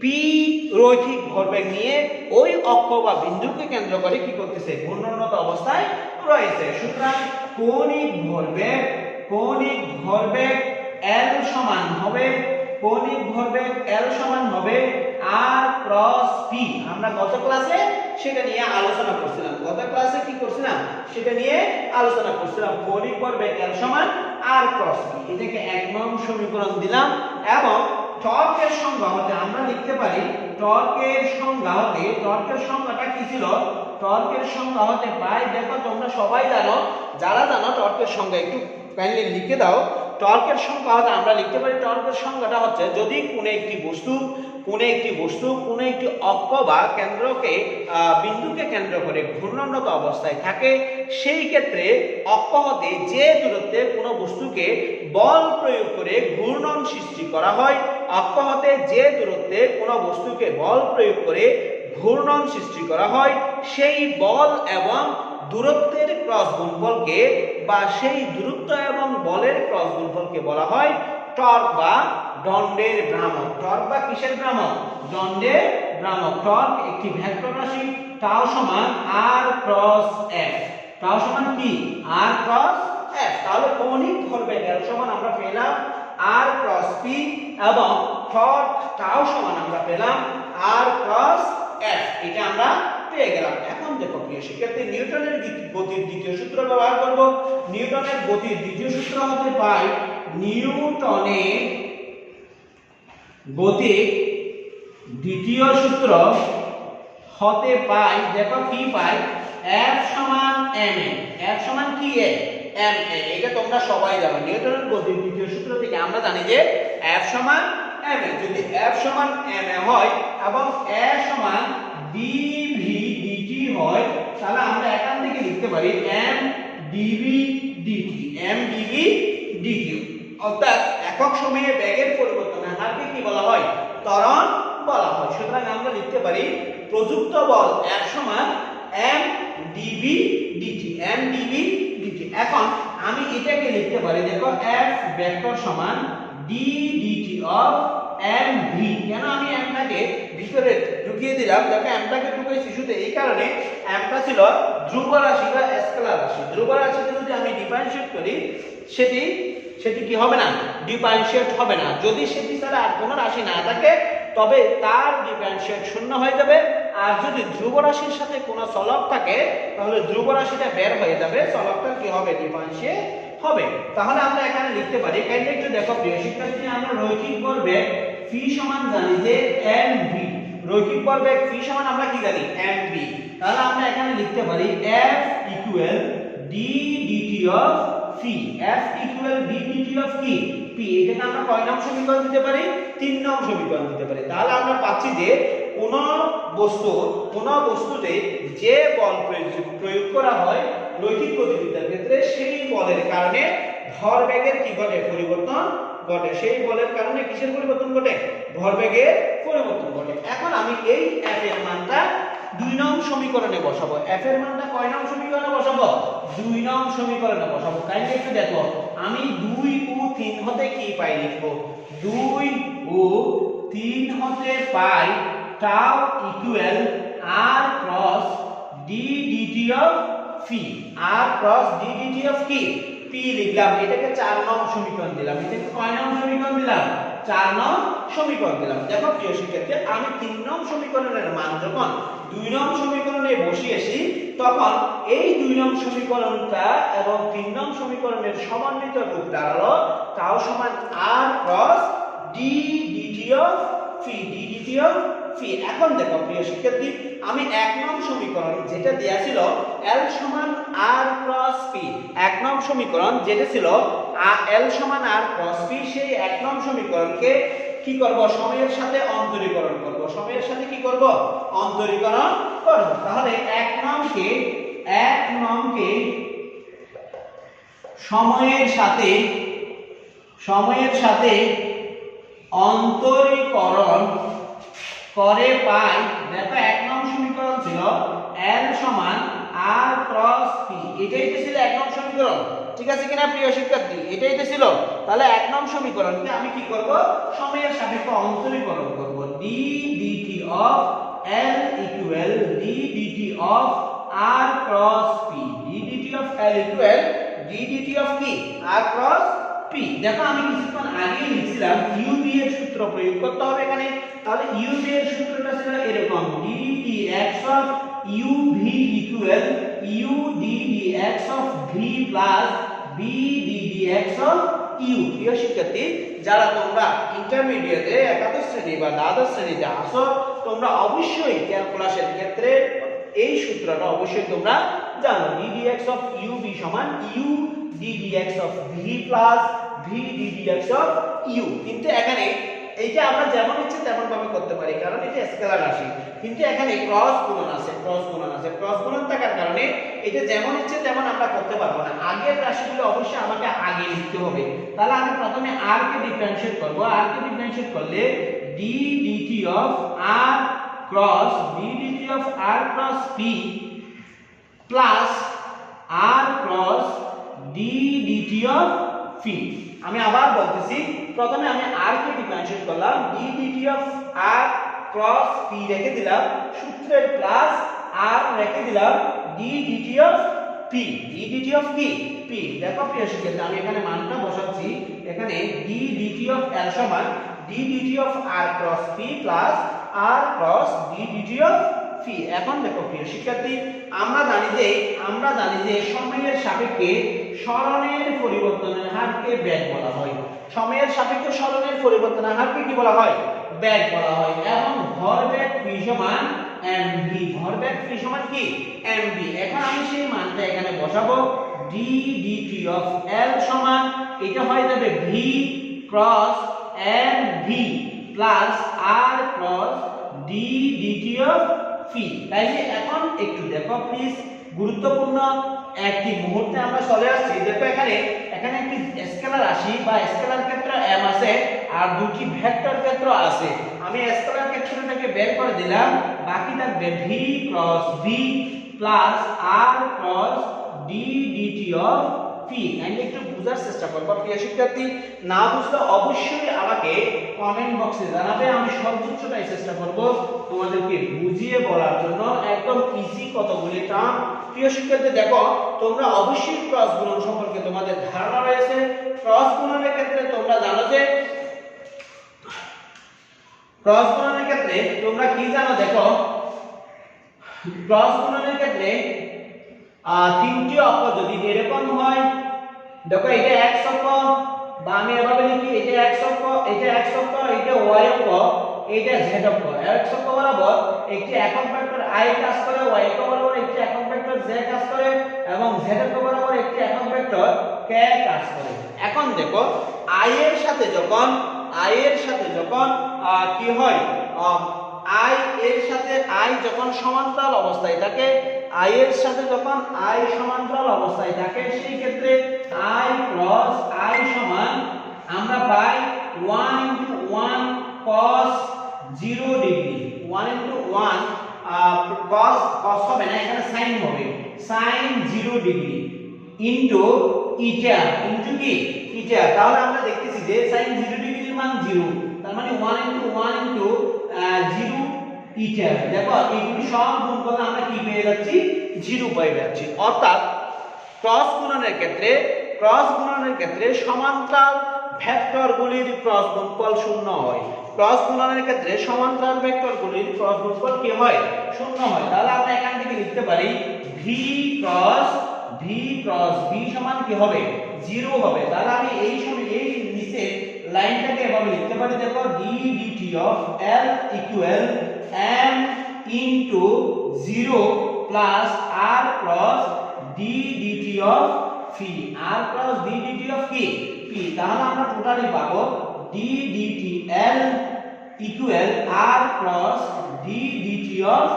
পি রৈখিক ভরবেগ নিয়ে ওই অক্ষ বা বিন্দুকে কেন্দ্র করে কি করতেছে, ঘূর্ণনত অবস্থায় রয়েছে। সুতরাং কৌণিক ভরবেগ L সমান হবে, কৌণিক ভরবেগ L সমান হবে R ক্রস P। আমরা গত ক্লাসে সেটা নিয়ে আলোচনা করছিলাম, গত ক্লাসে কি করছিলাম সেটা নিয়ে আলোচনা করছিলাম। কৌণিক ভরবেগ L সমান R ক্রস P, এটাকে 1 নং সমীকরণ দিলাম। এবং টর্কের সংজ্ঞা হতে আমরা লিখতে পারি, টর্কের সংজ্ঞাটা কি ছিল, টর্কের সংজ্ঞা হতে পাই, দেখো তোমরা সবাই জানো, যারা জানো টর্কের সংজ্ঞা একটু কাইন্ডলি লিখে দাও। টর্কের সংজ্ঞা হতে আমরা লিখতে পারি, টর্কের সংজ্ঞাটা হচ্ছে যদি কোনো একটি বস্তু কোনো একটি অক্ষ বা বিন্দুকে কেন্দ্র করে ঘূর্ণনত অবস্থায় থাকে, সেই ক্ষেত্রে অক্ষ হতে যে দূরত্বে কোনো বস্তুকে বল প্রয়োগ করে ঘূর্ণন সৃষ্টি করা হয়, অক্ষ হতে যে দূরত্বে কোনো বস্তুকে বল প্রয়োগ করে ঘূর্ণন সৃষ্টি করা হয়, সেই বল এবং দূরত্বের ক্রস গুণফলকে বা সেই দূরত্ব এবং বলের ক্রস গুণফলকে বলা হয় টর্ক বা দণ্ডের ভ্রামক। টর্ক বা কিসের ভ্রামক, দণ্ডের ভ্রামক। টর্ক একটি ভেক্টর রাশি, টাও সমান r ক্রস f। টাও সমান কি, r ক্রস f। তাহলে কৌণিক ভরবেগ L সমান আমরা পেলাম r ক্রস p, এবং টর্ক টাও সমান আমরা পেলাম r ক্রস f। এটা আমরা পেয়ে গেলাম। এখন দেখো প্রিয় শিক্ষার্থী, নিউটনের গতির দ্বিতীয় সূত্র ব্যবহার করব। নিউটনের গতির দ্বিতীয় সূত্র হতে পাই, নিউটনের গতির দ্বিতীয় সূত্র হতে পাই, দেখো কি পাই, F সমান ma। F সমান কি, ma। এটা তোমরা সবাই জানো, নিউটনের গতির দ্বিতীয় সূত্র থেকে আমরা জানি যে F সমান ma। যদি F সমান ma হয় এবং a সমান dv dt হয়, তাহলে আমরা এখান থেকে লিখতে পারি m dv dt। অর্থাৎ একক সময়ে বেগের পরিবর্তনের হারকে কি বলা হয়, ত্বরণ বলা হয়। সুতরাং আমরা লিখতে পারি প্রযুক্ত বল F সমান m dv dt। এখন আমি এটাকে লিখতে পারি, দেখো F ভেক্টর সমান d dt অফ mv। কেন আমি mটাকে ভিতরে ঢুকিয়ে দিলাম, দেখো mটাকে ঢুকাইছি শুধু এই কারণে, mটা ছিল ধ্রুব রাশি বা স্কেলার রাশি। ধ্রুব রাশিকে যদি আমি ডিফারেন্সিয়েট করি, সেটি কি হবে না, ডিফারেন্সিয়েট হবে না। যদি সেটি ছাড়া আর কোনো রাশি না থাকে তবে তার ডিফারেন্সিয়েট শূন্য হয়ে যাবে। আর যদি ধ্রুব রাশির সাথে কোনো চলক থাকে তাহলে ধ্রুব রাশিটা বের হয়ে যাবে, চলকটা কি হবে, ডিফারেন্সিয়েট হবে। তাহলে আমরা এখানে লিখতে পারি, কাইন্ডলি একটু দেখো প্রিয় শিক্ষার্থী, আমরা রৈখিক ভরবেগ φ সমান জানি যে mv। রৈখিক ভরবেগ φ সমান আমরা কি জানি, mv। তাহলে আমরা এখানে লিখতে পারি F equal d dt of φ। F equal d dt of কি, p। এটাকে আমরা কয় নং সমীকরণ দিতে পারি, 3 নং সমীকরণ দিতে পারি। তাহলে আমরা পাচ্ছি যে কোন বস্তুতে যে বল প্রয়োগ করা হয় রৈখিক গতিবিদ্যার ক্ষেত্রে, সেই বলের কারণে ভরবেগের কি ঘটে, পরিবর্তন ঘটে। সেই বলের কারণে কিসের পরিবর্তন ঘটে, ভরবেগের পরিবর্তন ঘটে। এখন আমি এই f এর মানটা 2 নং সমীকরণে বসাবো। f এর মানটা কয় নং সমীকরণে বসাবো, 2 নং সমীকরণে বসাবো। কাইন্ডলি একটু দেখো, আমি 2 ও 3 হতে কি পাই লিখবো, 2 ও 3 হতে পাই tau equal r cross d dt of φ। r cross d dt of কি, p লিখলাম। এটাকে 4 নং সমীকরণ দিলাম। এটাকে কয় নং সমীকরণ দিলাম, 4 নং সমীকরণ দিলাম। দেখো প্রিয় শিক্ষার্থী, আমি 3 নং সমীকরণের মান যখন 2 নং সমীকরণে বসিয়েছি, তখন এই 2 নং সমীকরণটা এবং 3 নং সমীকরণের সমন্বিত রূপ দাঁড়ালো টাউ সমান r cross d dt of φ। d dt of φ। এখন দেখো প্রিয় শিক্ষার্থী, আমি 1 নং সমীকরণ যেটা দেয়া ছিল L সমান r ক্রস p, পি, 1 নং সমীকরণ যেটা ছিল এল সমান আর ক্রস পি, সেই 1 নং সমীকরণকে কি করব, সময়ের সাথে অন্তরীকরণ করব। সময়ের সাথে কি করব, অন্তরীকরণ করব। তাহলে 1 নংকে সময়ের সাথে অন্তরীকরণ করে পাই। দেখো 1 নং সমীকরণ ছিল L সমান R ক্রস P, এটাই তো ছিল 1 নং সমীকরণ, ঠিক আছে কিনা প্রিয় শিক্ষার্থী? এটাই তো ছিল। তাহলে 1 নং সমীকরণকে আমি কি করব, সময়ের সাপেক্ষে অন্তরীকরণ করব। d dt of L equal d dt of R cross P, d dt of L equal d dt of P, R cross P। দেখো আমি কিছুক্ষণ আগেই লিখছিলাম UV এর সূত্র প্রয়োগ করতে হবে এখানে। তাহলে UV এর সূত্রটা ছিল এরকম, d dx of UV equal u d dx of V plus b d dx of u। প্রিয় শিক্ষার্থী, যারা তোমরা ইন্টারমিডিয়েটে একাদশ শ্রেণী বা দ্বাদশ শ্রেণীতে আসো, তোমরা অবশ্যই ক্যালকুলাসের ক্ষেত্রে এই সূত্রটা অবশ্যই তোমরা জানো, d dx of uv সমান u d dx of v plus v d dx of u। কিন্তু এখানে এইটা আমরা যেমন ইচ্ছে তেমন ভাবে করতে পারি, কারণ এটা স্কেলার রাশি। কিন্তু এখানে ক্রস গুণন আছে, ক্রস গুণন থাকার কারণে এটা যেমন ইচ্ছে তেমন আমরা করতে পারবো না। আগের রাশিগুলো অবশ্যই আমাকে আগে লিখতে হবে। তাহলে আমি প্রথমে r কে ডিফারেন্সিয়েট করব। r কে ডিফারেন্সিয়েট করলে d dt of r cross d dt of r cross p plus r cross d dt of p। আমি আবার বলতেছি, প্রথমে আমি r কে ডিফারেন্সিয়েট করলাম, d dt of r cross p রেখে দিলাম, সূত্রের প্লাস r রেখে দিলাম d dt of p, d dt of p। দেখো প্রিয় শিক্ষার্থী, আমি এখানে মানটা বসাচ্ছি। এখানে d dt of l সমান d dt of r cross p plus r cross d dt of p। এখন দেখো প্রিয় শিক্ষার্থী, আমরা জানি যে সময়ের সাপেক্ষে সরণের পরিবর্তনের হারকে বেগ বলা হয়। সময়ের সাপেক্ষে সরণের পরিবর্তনের হারকে কি বলা হয়, বেগ বলা হয়। এবং ভরবেগ v সমান mv, ভরবেগ v সমান কি mv। এখন আমি সেই মানটা এখানে বসাবো, d dt of l সমান এটা হয়ে যাবে v cross mv plus r cross d dt of p। তাইলে এখন একটু দেখো প্লিজ, গুরুত্বপূর্ণ একটি মুহূর্তে আমরা চলে আসছি। দেখো এখানে একটি স্কেলার রাশি বা স্কেলার ক্ষেত্র m আছে আর দুটি ভেক্টর ক্ষেত্র আছে। আমি স্কেলার ক্ষেত্রটাকে বের করে দিলাম, বাকি থাকবে v cross v plus r cross d dt of p। আমি একটু বোঝার চেষ্টা করব প্রিয় শিক্ষার্থী, না বুঝলে অবশ্যই আমাকে কমেন্ট বক্সে জানাবে। আমি সর্বোচ্চটাই চেষ্টা করব তোমাদেরকে বুঝিয়ে বলার জন্য, একদম ইজি কতগুলি টার্ম। প্রিয় শিক্ষার্থী, দেখো তোমরা অবশ্যই ক্রস গুণন সম্পর্কে তোমাদের ধারণা রয়েছে। ক্রস গুণনের ক্ষেত্রে তোমরা জানো যে ক্রস গুণনের ক্ষেত্রে তোমরা কি জানো, দেখো ক্রস গুণনের ক্ষেত্রে তিনটি অক্ষ যদি এরকম হয়, দেখো এটা x অক্ষ, বা আমি এভাবে লিখি এটা x অক্ষ, এটা এটা y অক্ষ, এটা z অক্ষ। x অক্ষ বরাবর একটি একক ভেক্টর i কাজ করে, y অক্ষ বরাবর একটি একক ভেক্টর z কাজ করে, এবং z অক্ষ বরাবর একটি একক ভেক্টর k কাজ করে। এখন দেখো i এর সাথে যখন কি হয়, i যখন সমান্তরাল অবস্থায় থাকে, i এর সাথে যখন i সমান্তরাল অবস্থায় থাকে, সেই ক্ষেত্রে i ক্রস i সমান আমরা পাই 1 * 1 cos 0 ডিগ্রি। 1 * 1 cos হবে না, এখানে sin হবে, sin 0 ডিগ্রি ইনটু ইটা, ইনটু কি ইটা। তাহলে আমরা দেখতেছি যে sin 0 ডিগ্রির মান 0, তার মানে 1 * 1 * 0 ইটা। দেখো এইগুলি সব গুণ করলে আমরা কি পেয়ে যাচ্ছি, 0 পেয়ে যাচ্ছি। অর্থাৎ ক্রস গুণনের ক্ষেত্রে সমান্তরাল ভেক্টরগুলির ক্রস গুণফল 0 হয়। ক্রস গুণনের ক্ষেত্রে সমান্তরাল ভেক্টরগুলির ক্রস গুণফল কি হয়, 0 হয়। তাহলে আমরা এখান থেকে লিখতে পারি v ক্রস v সমান কি হবে, 0 হবে। তাহলে আমি এই নিচে লাইনটাকে এভাবে লিখতে পারি, দেখো d dt of l equal m into 0 plus r cross d dt of phi, আর ক্রস ডি ডিটি অফ কি পি। তাহলে আমরা টোটালি পাবো d dt L equal R cross D DT of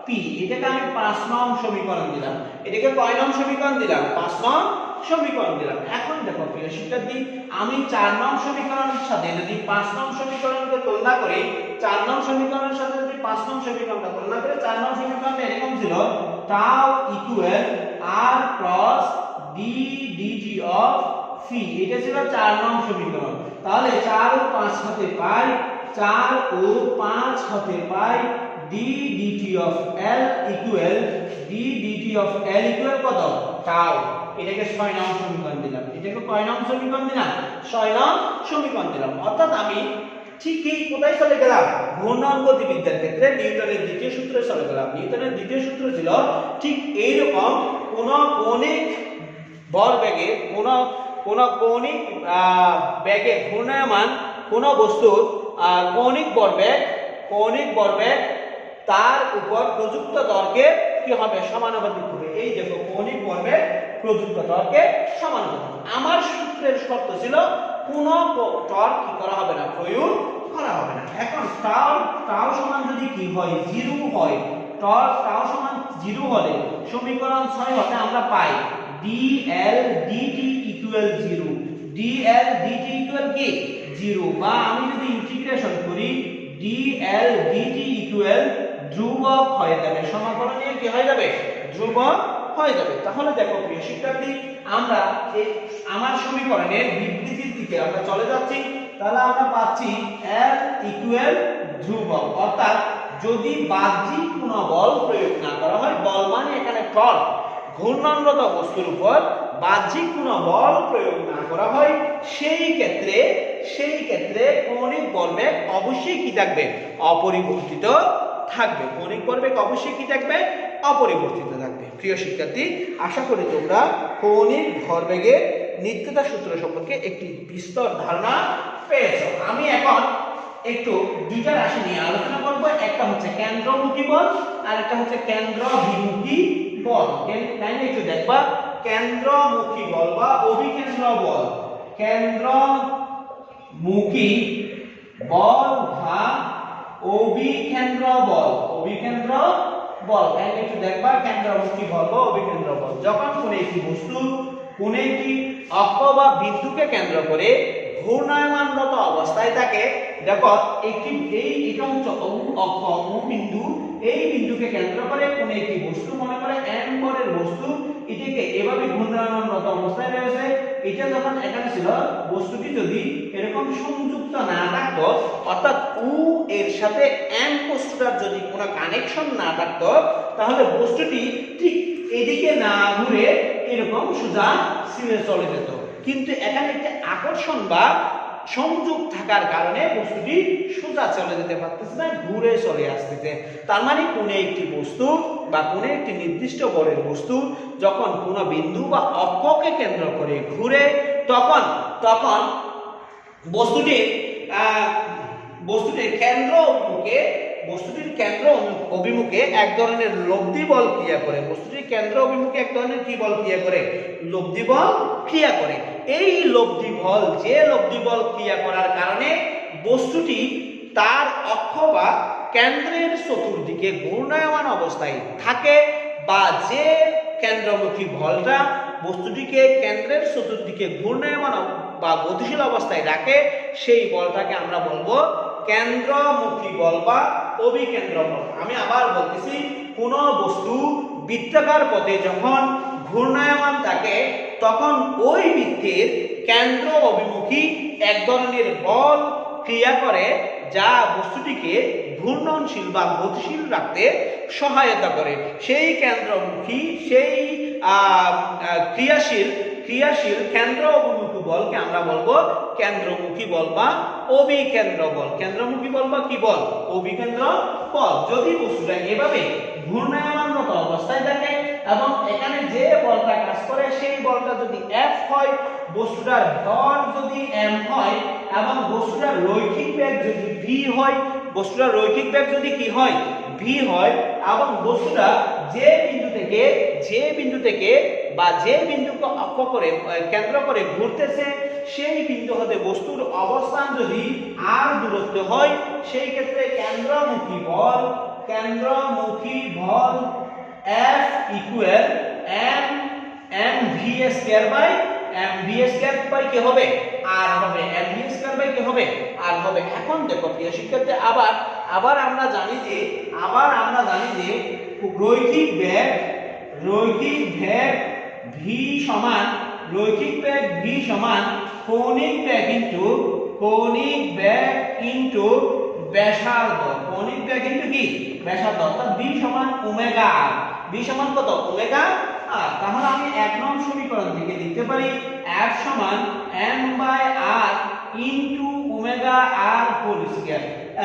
P. এটাকে আমি 5 নং সমীকরণ দিলাম। এটাকে কয় নং সমীকরণ দিলাম? 5 নং সমীকরণ দিলাম। এখন দেখো প্রিয় শিক্ষার্থী, আমি 4 নং সমীকরণের সাথে যদি 5 নং সমীকরণকে তুলনা করি, 4 নং সমীকরণের সাথে যদি 5 নং সমীকরণটা তুলনা করি, 4 নং সমীকরণটা এরকম ছিল tau equal R cross D DT of phi. এটা ছিল 4 নং সমীকরণ। তাহলে 4 ও 5 হতে পাই, 4 ও 5 হতে পাই D DT of L equal D DT of L equal কত? টাউ। এটাকে 6 নং সমীকরণ দিলাম। এটাকে কয় নং সমীকরণ দিলাম? 6 নং সমীকরণ দিলাম। অর্থাৎ আমি ঠিক কি কোথায় চলে গেলাম? ঘূর্ণন গতিবিদ্যার ক্ষেত্রে নিউটনের দ্বিতীয় সূত্রে চলে গেলাম। নিউটনের দ্বিতীয় সূত্র ছিল ঠিক এইরকম কোন কৌণিক ভরবেগে কোন কৌণিক বেগে ঘূর্ণায়মান কোন বস্তুর কৌণিক ভরবেগ তার উপর প্রযুক্ত ত্বরকে কি হবে? সমানুপাতিক হবে। এই দেখো কৌণিক ভরবেগ প্রযুক্ত ত্বরকে সমানুপাতিক। আমার সূত্রের শর্ত ছিল কোন ত্বর কি করা হবে না? প্রয়োগ করা হবে না। এখন টাউ সমান যদি কি হয়? 0 হয়। টাউ সমান 0 হলে সমীকরণ 6 হতে আমরা পাই dl dt equal 0। dl dt equal কি? 0। বা আমি যদি ইন্টিগ্রেশন করি dl dt ইকুয়াল ধ্রুবক হয়ে যাবে। সমাকলনে কি হয়ে যাবে? ধ্রুবক হয়ে যাবে। তাহলে দেখো প্রিয় শিক্ষার্থী, আমরা আমার সমীকরণের বিবৃতির দিকে আমরা চলে যাচ্ছি। তাহলে আমরা পাচ্ছি L ইকুয়াল ধ্রুবক। অর্থাৎ যদি বাহ্যিক কোনো বল প্রয়োগ না করা হয়, বল মানে এখানে টর্ক, ঘূর্ণনরত বস্তুর উপর বাহ্যিক কোনো বল প্রয়োগ না করা হয়, সেই ক্ষেত্রে কৌণিক ভরবেগ অবশ্যই কি থাকবে? অপরিবর্তিত থাকবে। কৌণিক ভরবেগ অবশ্যই কি থাকবে? অপরিবর্তিত থাকবে। প্রিয় শিক্ষার্থী, আশা করি তোমরা কৌণিক ভরবেগের নিত্যতা সূত্র সম্পর্কে একটি বিস্তর ধারণা পেয়েছো। আমি এখন একটু দুইটা রাশি নিয়ে আলোচনা করব। একটা হচ্ছে কেন্দ্রমুখী বল আর একটা হচ্ছে কেন্দ্রবিমুখী বল। তাইলে একটু দেখবা কেন্দ্রমুখী বল বা অভিকেন্দ্র বল, কেন্দ্রমুখী বল বা অভিকেন্দ্র বল, তাইলে একটু দেখবা কেন্দ্রমুখী বল বা অভিকেন্দ্র বল। যখন কোন একটি বস্তু কোন একটি অক্ষ বা বিন্দুকে কেন্দ্র করে ঘূর্ণায়মানরত অবস্থায় থাকে, দেখো এটা হচ্ছে অক্ষ বিন্দু, এই বিন্দুকে কেন্দ্র করে কোন একটি বস্তু, মনে করে m ভরের বস্তু, এটাকে এভাবে ঘূর্ণায়মানরত অবস্থায় রয়েছে। এটা যখন এখানে ছিল, বস্তুটি যদি এরকম সংযুক্ত না থাকতো, অর্থাৎ উ এর সাথে m বস্তুটার যদি কোনো কানেকশন না থাকতো, তাহলে বস্তুটি ঠিক এদিকে না ঘুরে এরকম সোজা ছিঁড়ে চলে যেত। কিন্তু এখানে একটা আকর্ষণ বা সংযোগ থাকার কারণে বস্তুটি সোজা চলে যেতে পারতেছে না, ঘুরে চলে আসতেছে। তার মানে কোনো একটি বস্তু বা কোনো একটি নির্দিষ্ট বলের বস্তু যখন কোনো বিন্দু বা অক্ষকে কেন্দ্র করে ঘুরে, তখন বস্তুটির কেন্দ্র অভিমুখে এক ধরনের লব্ধি বল ক্রিয়া করে। বস্তুটির কেন্দ্র অভিমুখে এক ধরনের কি বল ক্রিয়া করে? লব্ধি বল ক্রিয়া করে। এই লব্ধি বল ক্রিয়া করার কারণে বস্তুটি তার অক্ষ বা কেন্দ্রের চতুর্দিকে ঘূর্ণায়মান অবস্থায় থাকে, বা যে কেন্দ্রমুখী বলটা বস্তুটিকে কেন্দ্রের চতুর্দিকে ঘূর্ণায়মান বা গতিশীল অবস্থায় রাখে, সেই বলটাকে আমরা বলবো কেন্দ্রমুখী বল বা অভিকেন্দ্র বল। আমি আবার বলতেছি, কোন বস্তু বৃত্তাকার পথে যখন ঘূর্ণায়মান থাকে, তখন ওই বৃত্তের কেন্দ্র অভিমুখী এক ধরনের বল ক্রিয়া করে, যা বস্তুটিকে ঘূর্ণনশীল বা গতিশীল রাখতে সহায়তা করে। সেই কেন্দ্রমুখী, সেই ক্রিয়াশীল কেন্দ্র অভিমুখী বলকে আমরা বলবো কেন্দ্রমুখী বল বা অভিকেন্দ্র বল। কেন্দ্রমুখী বল বা কি বল? অভিকেন্দ্র বল। যদি বস্তুটা এভাবে ঘূর্ণায়মানরত অবস্থায় থাকে এবং এখানে যে বলটা কাজ করে সেই বলটা যদি F হয়, বস্তুটার ভর যদি m হয় এবং বস্তুটার রৈখিক বেগ যদি v হয়, বস্তুটার রৈখিক বেগ যদি কি হয়? v হয়, এবং বস্তুটা যে বিন্দুতে থেকে বা যে বিন্দুকে অক্ষ করে কেন্দ্র করে ঘুরতেছে সেই বিন্দু হতে বস্তুর অবস্থান যদি r দূরত্ব হয় সেই ক্ষেত্রে কেন্দ্রমুখী বল F equal mv square by কি হবে r হবে mv স্কয়ার বাই কি হবে r হবে। এখন দেখো প্রিয় শিক্ষার্থী আবার আমরা জানি যে রৈখিক বেগ v সমান কৌণিক বেগ ইনটু ব্যাসার্ধ। কৌণিক বেগ ইনটু কি ব্যাসার্ধ, অর্থাৎ v সমান ওমেগা r। v সমান কত ওমেগা r। তাহলে আমি 1 নং সমীকরণ থেকে লিখতে পারি f সমান m বাই r into omega r whole square.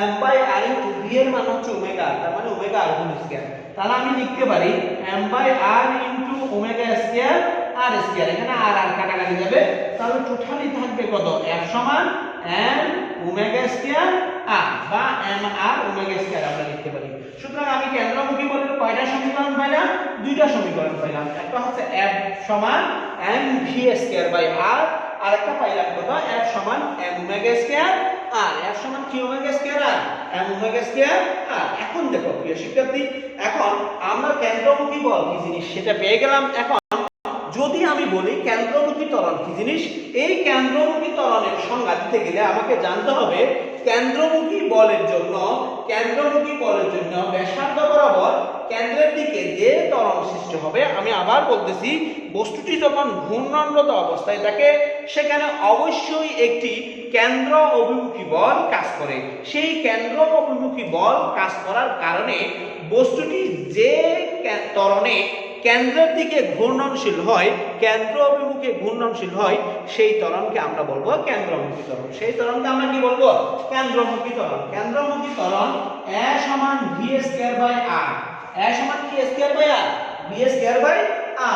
m বাই r ইনটু v এর মান হচ্ছে ওমেগা, তার মানে ওমেগা r হোল স্কয়ার। তাহলে আমি লিখতে পারি m বাই r into omega square r square. এখানে r কাটাকাটি যাবে, তাহলে টোটালি থাকবে কত f সমান m ওমেগা স্কয়ার r বা m r ওমেগা স্কয়ার আমরা লিখতে পারি। সুতরাং আমি কেন্দ্রমুখী বলের কয়টা সমীকরণ পাইলাম? দুইটা সমীকরণ পাইলাম। একটা হচ্ছে f সমান mv স্কয়ার বাই r, আর একটা পাইলাম কত f সমান m omega square r। f সমান কি omega square r m omega square r। এখন দেখো প্রিয় শিক্ষার্থী, এখন আমরা কেন্দ্রমুখী বল কি জিনিস সেটা পেয়ে গেলাম। এখন যদি আমি বলি কেন্দ্রমুখী ত্বরণ কি জিনিস, এই কেন্দ্রমুখী ত্বরণের সংজ্ঞা দিতে গেলে আমাকে জানতে হবে কেন্দ্রমুখী বলের জন্য ব্যাসার্ধ বরাবর কেন্দ্রের দিকে যে ত্বরণ সৃষ্টি হবে, আমি আবার বলতেছি বস্তুটি যখন ঘূর্ণনরত অবস্থায় থাকে সেখানে অবশ্যই একটি কেন্দ্র অভিমুখী বল কাজ করে। সেই কেন্দ্র অভিমুখী বল কাজ করার কারণে বস্তুটি যে ত্বরণে কেন্দ্রের দিকে ঘূর্ণনশীল হয়, কেন্দ্র অভিমুখে ঘূর্ণনশীল হয়, সেই ত্বরণকে আমরা বলবো কেন্দ্রমুখী ত্বরণ। সেই ত্বরণকে আমরা কি বলবো? কেন্দ্রমুখী ত্বরণ। কেন্দ্রমুখী ত্বরণ a সমান v square by r। a সমান কি square by r? v square by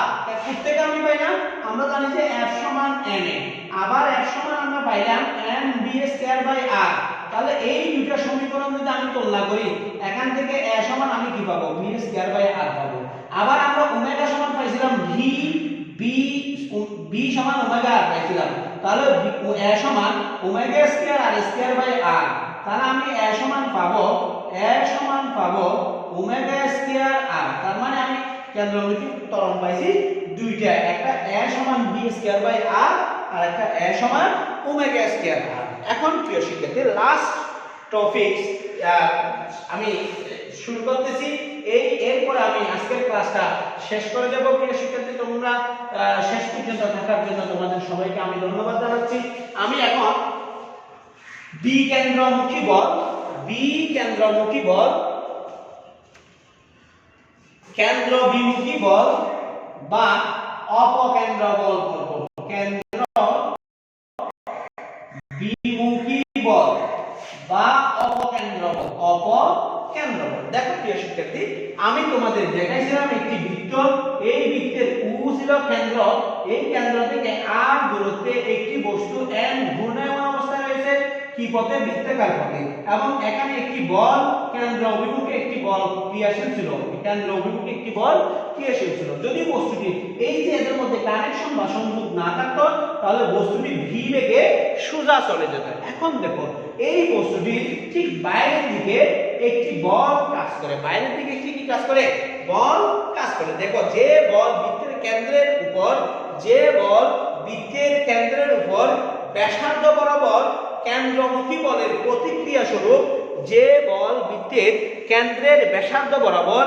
r। প্রত্যেকটা আমি পাইলাম, আমরা জানি যে f সমান ma, আবার f সমান আমরা পাইলাম m v square by r। তাহলে এই দুটো সমীকরণ যদি আমি তুলনা করি, এখান থেকে a সমান আমি কি পাবো? v স্কয়ার বাই r পাবো। আবার আমরা ওমেগা সমান পাইছিলাম v সমান ওমেগা r পাইছিলাম, তাহলে a সমান omega square r square by r। তাহলে আমি a সমান পাবো ওমেগা স্কয়ার r। তার মানে আমি কেন্দ্রমুখী ত্বরণ পাইছি দুইটা, একটা a সমান v স্কয়ার বাই r আর একটা a সমান ওমেগা স্কয়ার r। এখন প্রিয় শিক্ষার্থী, লাস্ট টপিকস আমি শুরু করতেছি। এরপরে আমি আজকের ক্লাসটা শেষ করে দেব। প্রিয় শিক্ষার্থী, তোমরা শেষ পর্যন্ত থাকার জন্য তোমাদের সবাইকে আমি ধন্যবাদ জানাচ্ছি। আমি এখন বিকেন্দ্রমুখী বল, কেন্দ্রবিমুখী বল বা অপকেন্দ্র বল বলবো। কেন্দ্র বিমুখী বল বা অপকেন্দ্র বল। দেখো প্রিয় শিক্ষার্থী, আমি তোমাদের দেখাইছিলাম একটি বৃত্ত, এই বৃত্তের উ ছিল কেন্দ্র, এই কেন্দ্র থেকে r দূরত্বে একটি বস্তু n ঘূর্ণায়মান অবস্থায় রয়েছে কি পথে? বৃত্তাকার পথে। এবং এখানে একটি বল কেন্দ্র অভিমুখে একটি বল ক্রিয়াশীল ছিল, যদি বস্তুটি এই যে এদের মধ্যে কানেকশন বা সংযোগ না থাকতো তাহলে বস্তুটি v বেগে সোজা চলে যেত। এখন দেখো এই বস্তুটি ঠিক বাইরের দিকে একটি বল কাজ করে, বল কাজ করে। দেখো যে বল বৃত্তের কেন্দ্রের উপর ব্যাসার্ধ বরাবর কেন্দ্রমুখী বলের প্রতিক্রিয়া স্বরূপ যে বল বৃত্তের কেন্দ্রের ব্যাসার্ধ বরাবর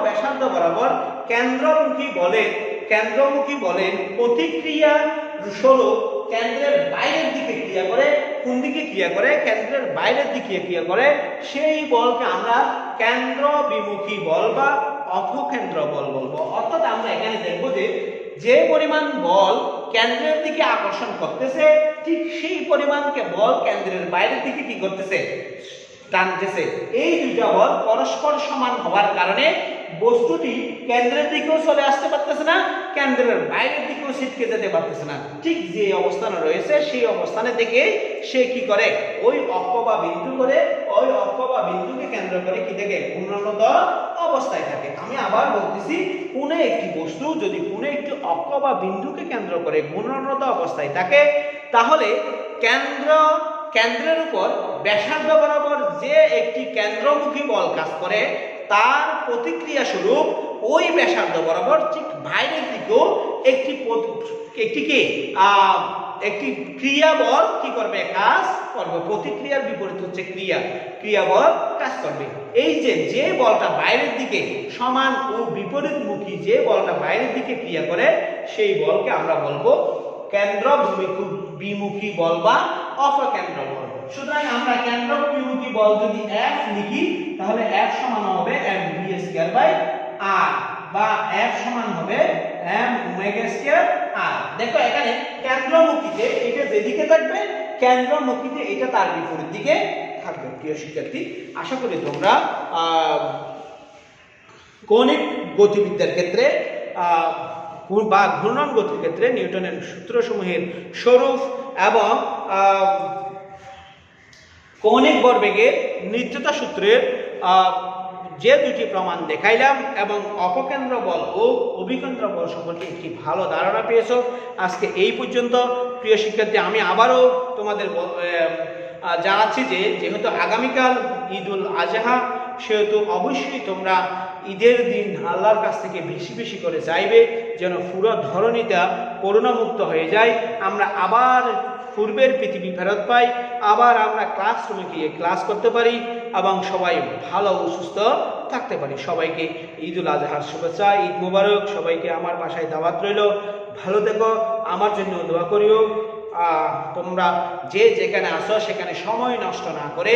ব্যাসার্ধ বরাবর কেন্দ্রমুখী বলের প্রতিক্রিয়া স্বরূপ কেন্দ্রের বাইরের দিকে ক্রিয়া করে। কোন দিকে ক্রিয়া করে? কেন্দ্রের বাইরের দিকে ক্রিয়া করে। সেই বলকে আমরা কেন্দ্রবিমুখী বল বা অপকেন্দ্র বল বলবো। অর্থাৎ আমরা এখানে দেখব যে পরিমাণ বল কেন্দ্রের দিকে আকর্ষণ করতেছে, ঠিক সেই পরিমাণকে বল কেন্দ্রের বাইরের দিকে কি করতেছে? টানতেছে। এই দুইটা বল পরস্পর সমান হওয়ার কারণে বস্তুটি কেন্দ্রের দিকেও চলে আসতে পারতেছে না, কেন্দ্রের বাইরের দিকেও ছিটকে যেতে পারতেছে না। ঠিক যে অবস্থানে রয়েছে সেই অবস্থানে থেকে সে কি করে, ওই অক্ষ বা বিন্দু করে, ওই অক্ষ বা বিন্দুকে কেন্দ্র করে কি থাকে, ঘূর্ণায়মান অবস্থায় থাকে। আমি আবার বলতেছি, কোন একটি বস্তু যদি কোন একটি অক্ষ বা বিন্দুকে কেন্দ্র করে ঘূর্ণায়মান অবস্থায় থাকে, তাহলে কেন্দ্রের উপর ব্যাসার্ধ বরাবর যে একটি কেন্দ্রমুখী বল কাজ করে, তার প্রতিক্রিয়া স্বরূপ ওই ব্যাসার্ধ বরাবর ঠিক বাইরের দিকেও একটি ক্রিয়া বল কি করবে, কাজ করবে। প্রতিক্রিয়ার বিপরীত হচ্ছে ক্রিয়া বল কাজ করবে। এই যে বলটা বাইরের দিকে সমান ও বিপরীতমুখী, যে বলটা বাইরের দিকে ক্রিয়া করে, সেই বলকে আমরা বলবো কেন্দ্র বিমুখী বল বা অপকেন্দ্র বল। সুতরাং আমরা কেন্দ্র বিমুখী বল যদি F লিখি, তাহলে F সমান হবে mv²/r, বা F সমান হবে m²r। দেখো এখানে কেন্দ্রমুখীতে এটা যেদিকে থাকবে, কেন্দ্রমুখীতে এটা তার বিপরীত দিকে থাকবে। প্রিয় শিক্ষার্থী, আশা করি তোমরা কৌণিক গতিবিদ্যার ক্ষেত্রে বা ঘূর্ণন গতির ক্ষেত্রে নিউটনের সূত্রসমূহের স্বরূপ এবং কৌণিক ভরবেগের নিত্যতা সূত্রের যে দুটি প্রমাণ দেখাইলাম এবং অপকেন্দ্র বল ও অভিকেন্দ্র বল সম্পর্কে একটি ভালো ধারণা পেয়েছো। আজকে এই পর্যন্ত। প্রিয় শিক্ষার্থী, আমি আবারও তোমাদের জানাচ্ছি যে যেহেতু আগামীকাল ঈদুল আজহা, সেহেতু অবশ্যই তোমরা ঈদের দিন আল্লাহর কাছ থেকে বেশি বেশি করে চাইবে যেন পুরো ধরনীটা করোনামুক্ত হয়ে যায়, আমরা আবার পূর্বের পৃথিবী ফেরত পাই, আবার আমরা ক্লাসরুমে গিয়ে ক্লাস করতে পারি এবং সবাই ভালো ও সুস্থ থাকতে পারি। সবাইকে ঈদুল আজহার শুভেচ্ছা, ঈদ মোবারক। সবাইকে আমার বাসায় দাওয়াত রইল। ভালো থেকো, আমার জন্য দোয়া করিও। তোমরা যে যেখানে আসো সেখানে সময় নষ্ট না করে,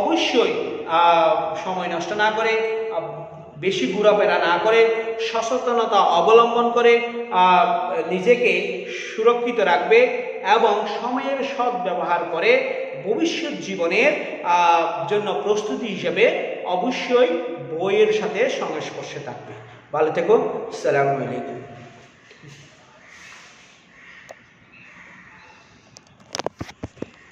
অবশ্যই সময় নষ্ট না করে, বেশি ঘোরাফেরা না করে, সচেতনতা অবলম্বন করে নিজেকে সুরক্ষিত রাখবে এবং সময়ের সদ্ব্যবহার করে ভবিষ্যৎ জীবনের জন্য প্রস্তুতি হিসেবে অবশ্যই বইয়ের সাথে সংস্পর্শে থাকবে। ভালো থেকো। আসসালামু আলাইকুম।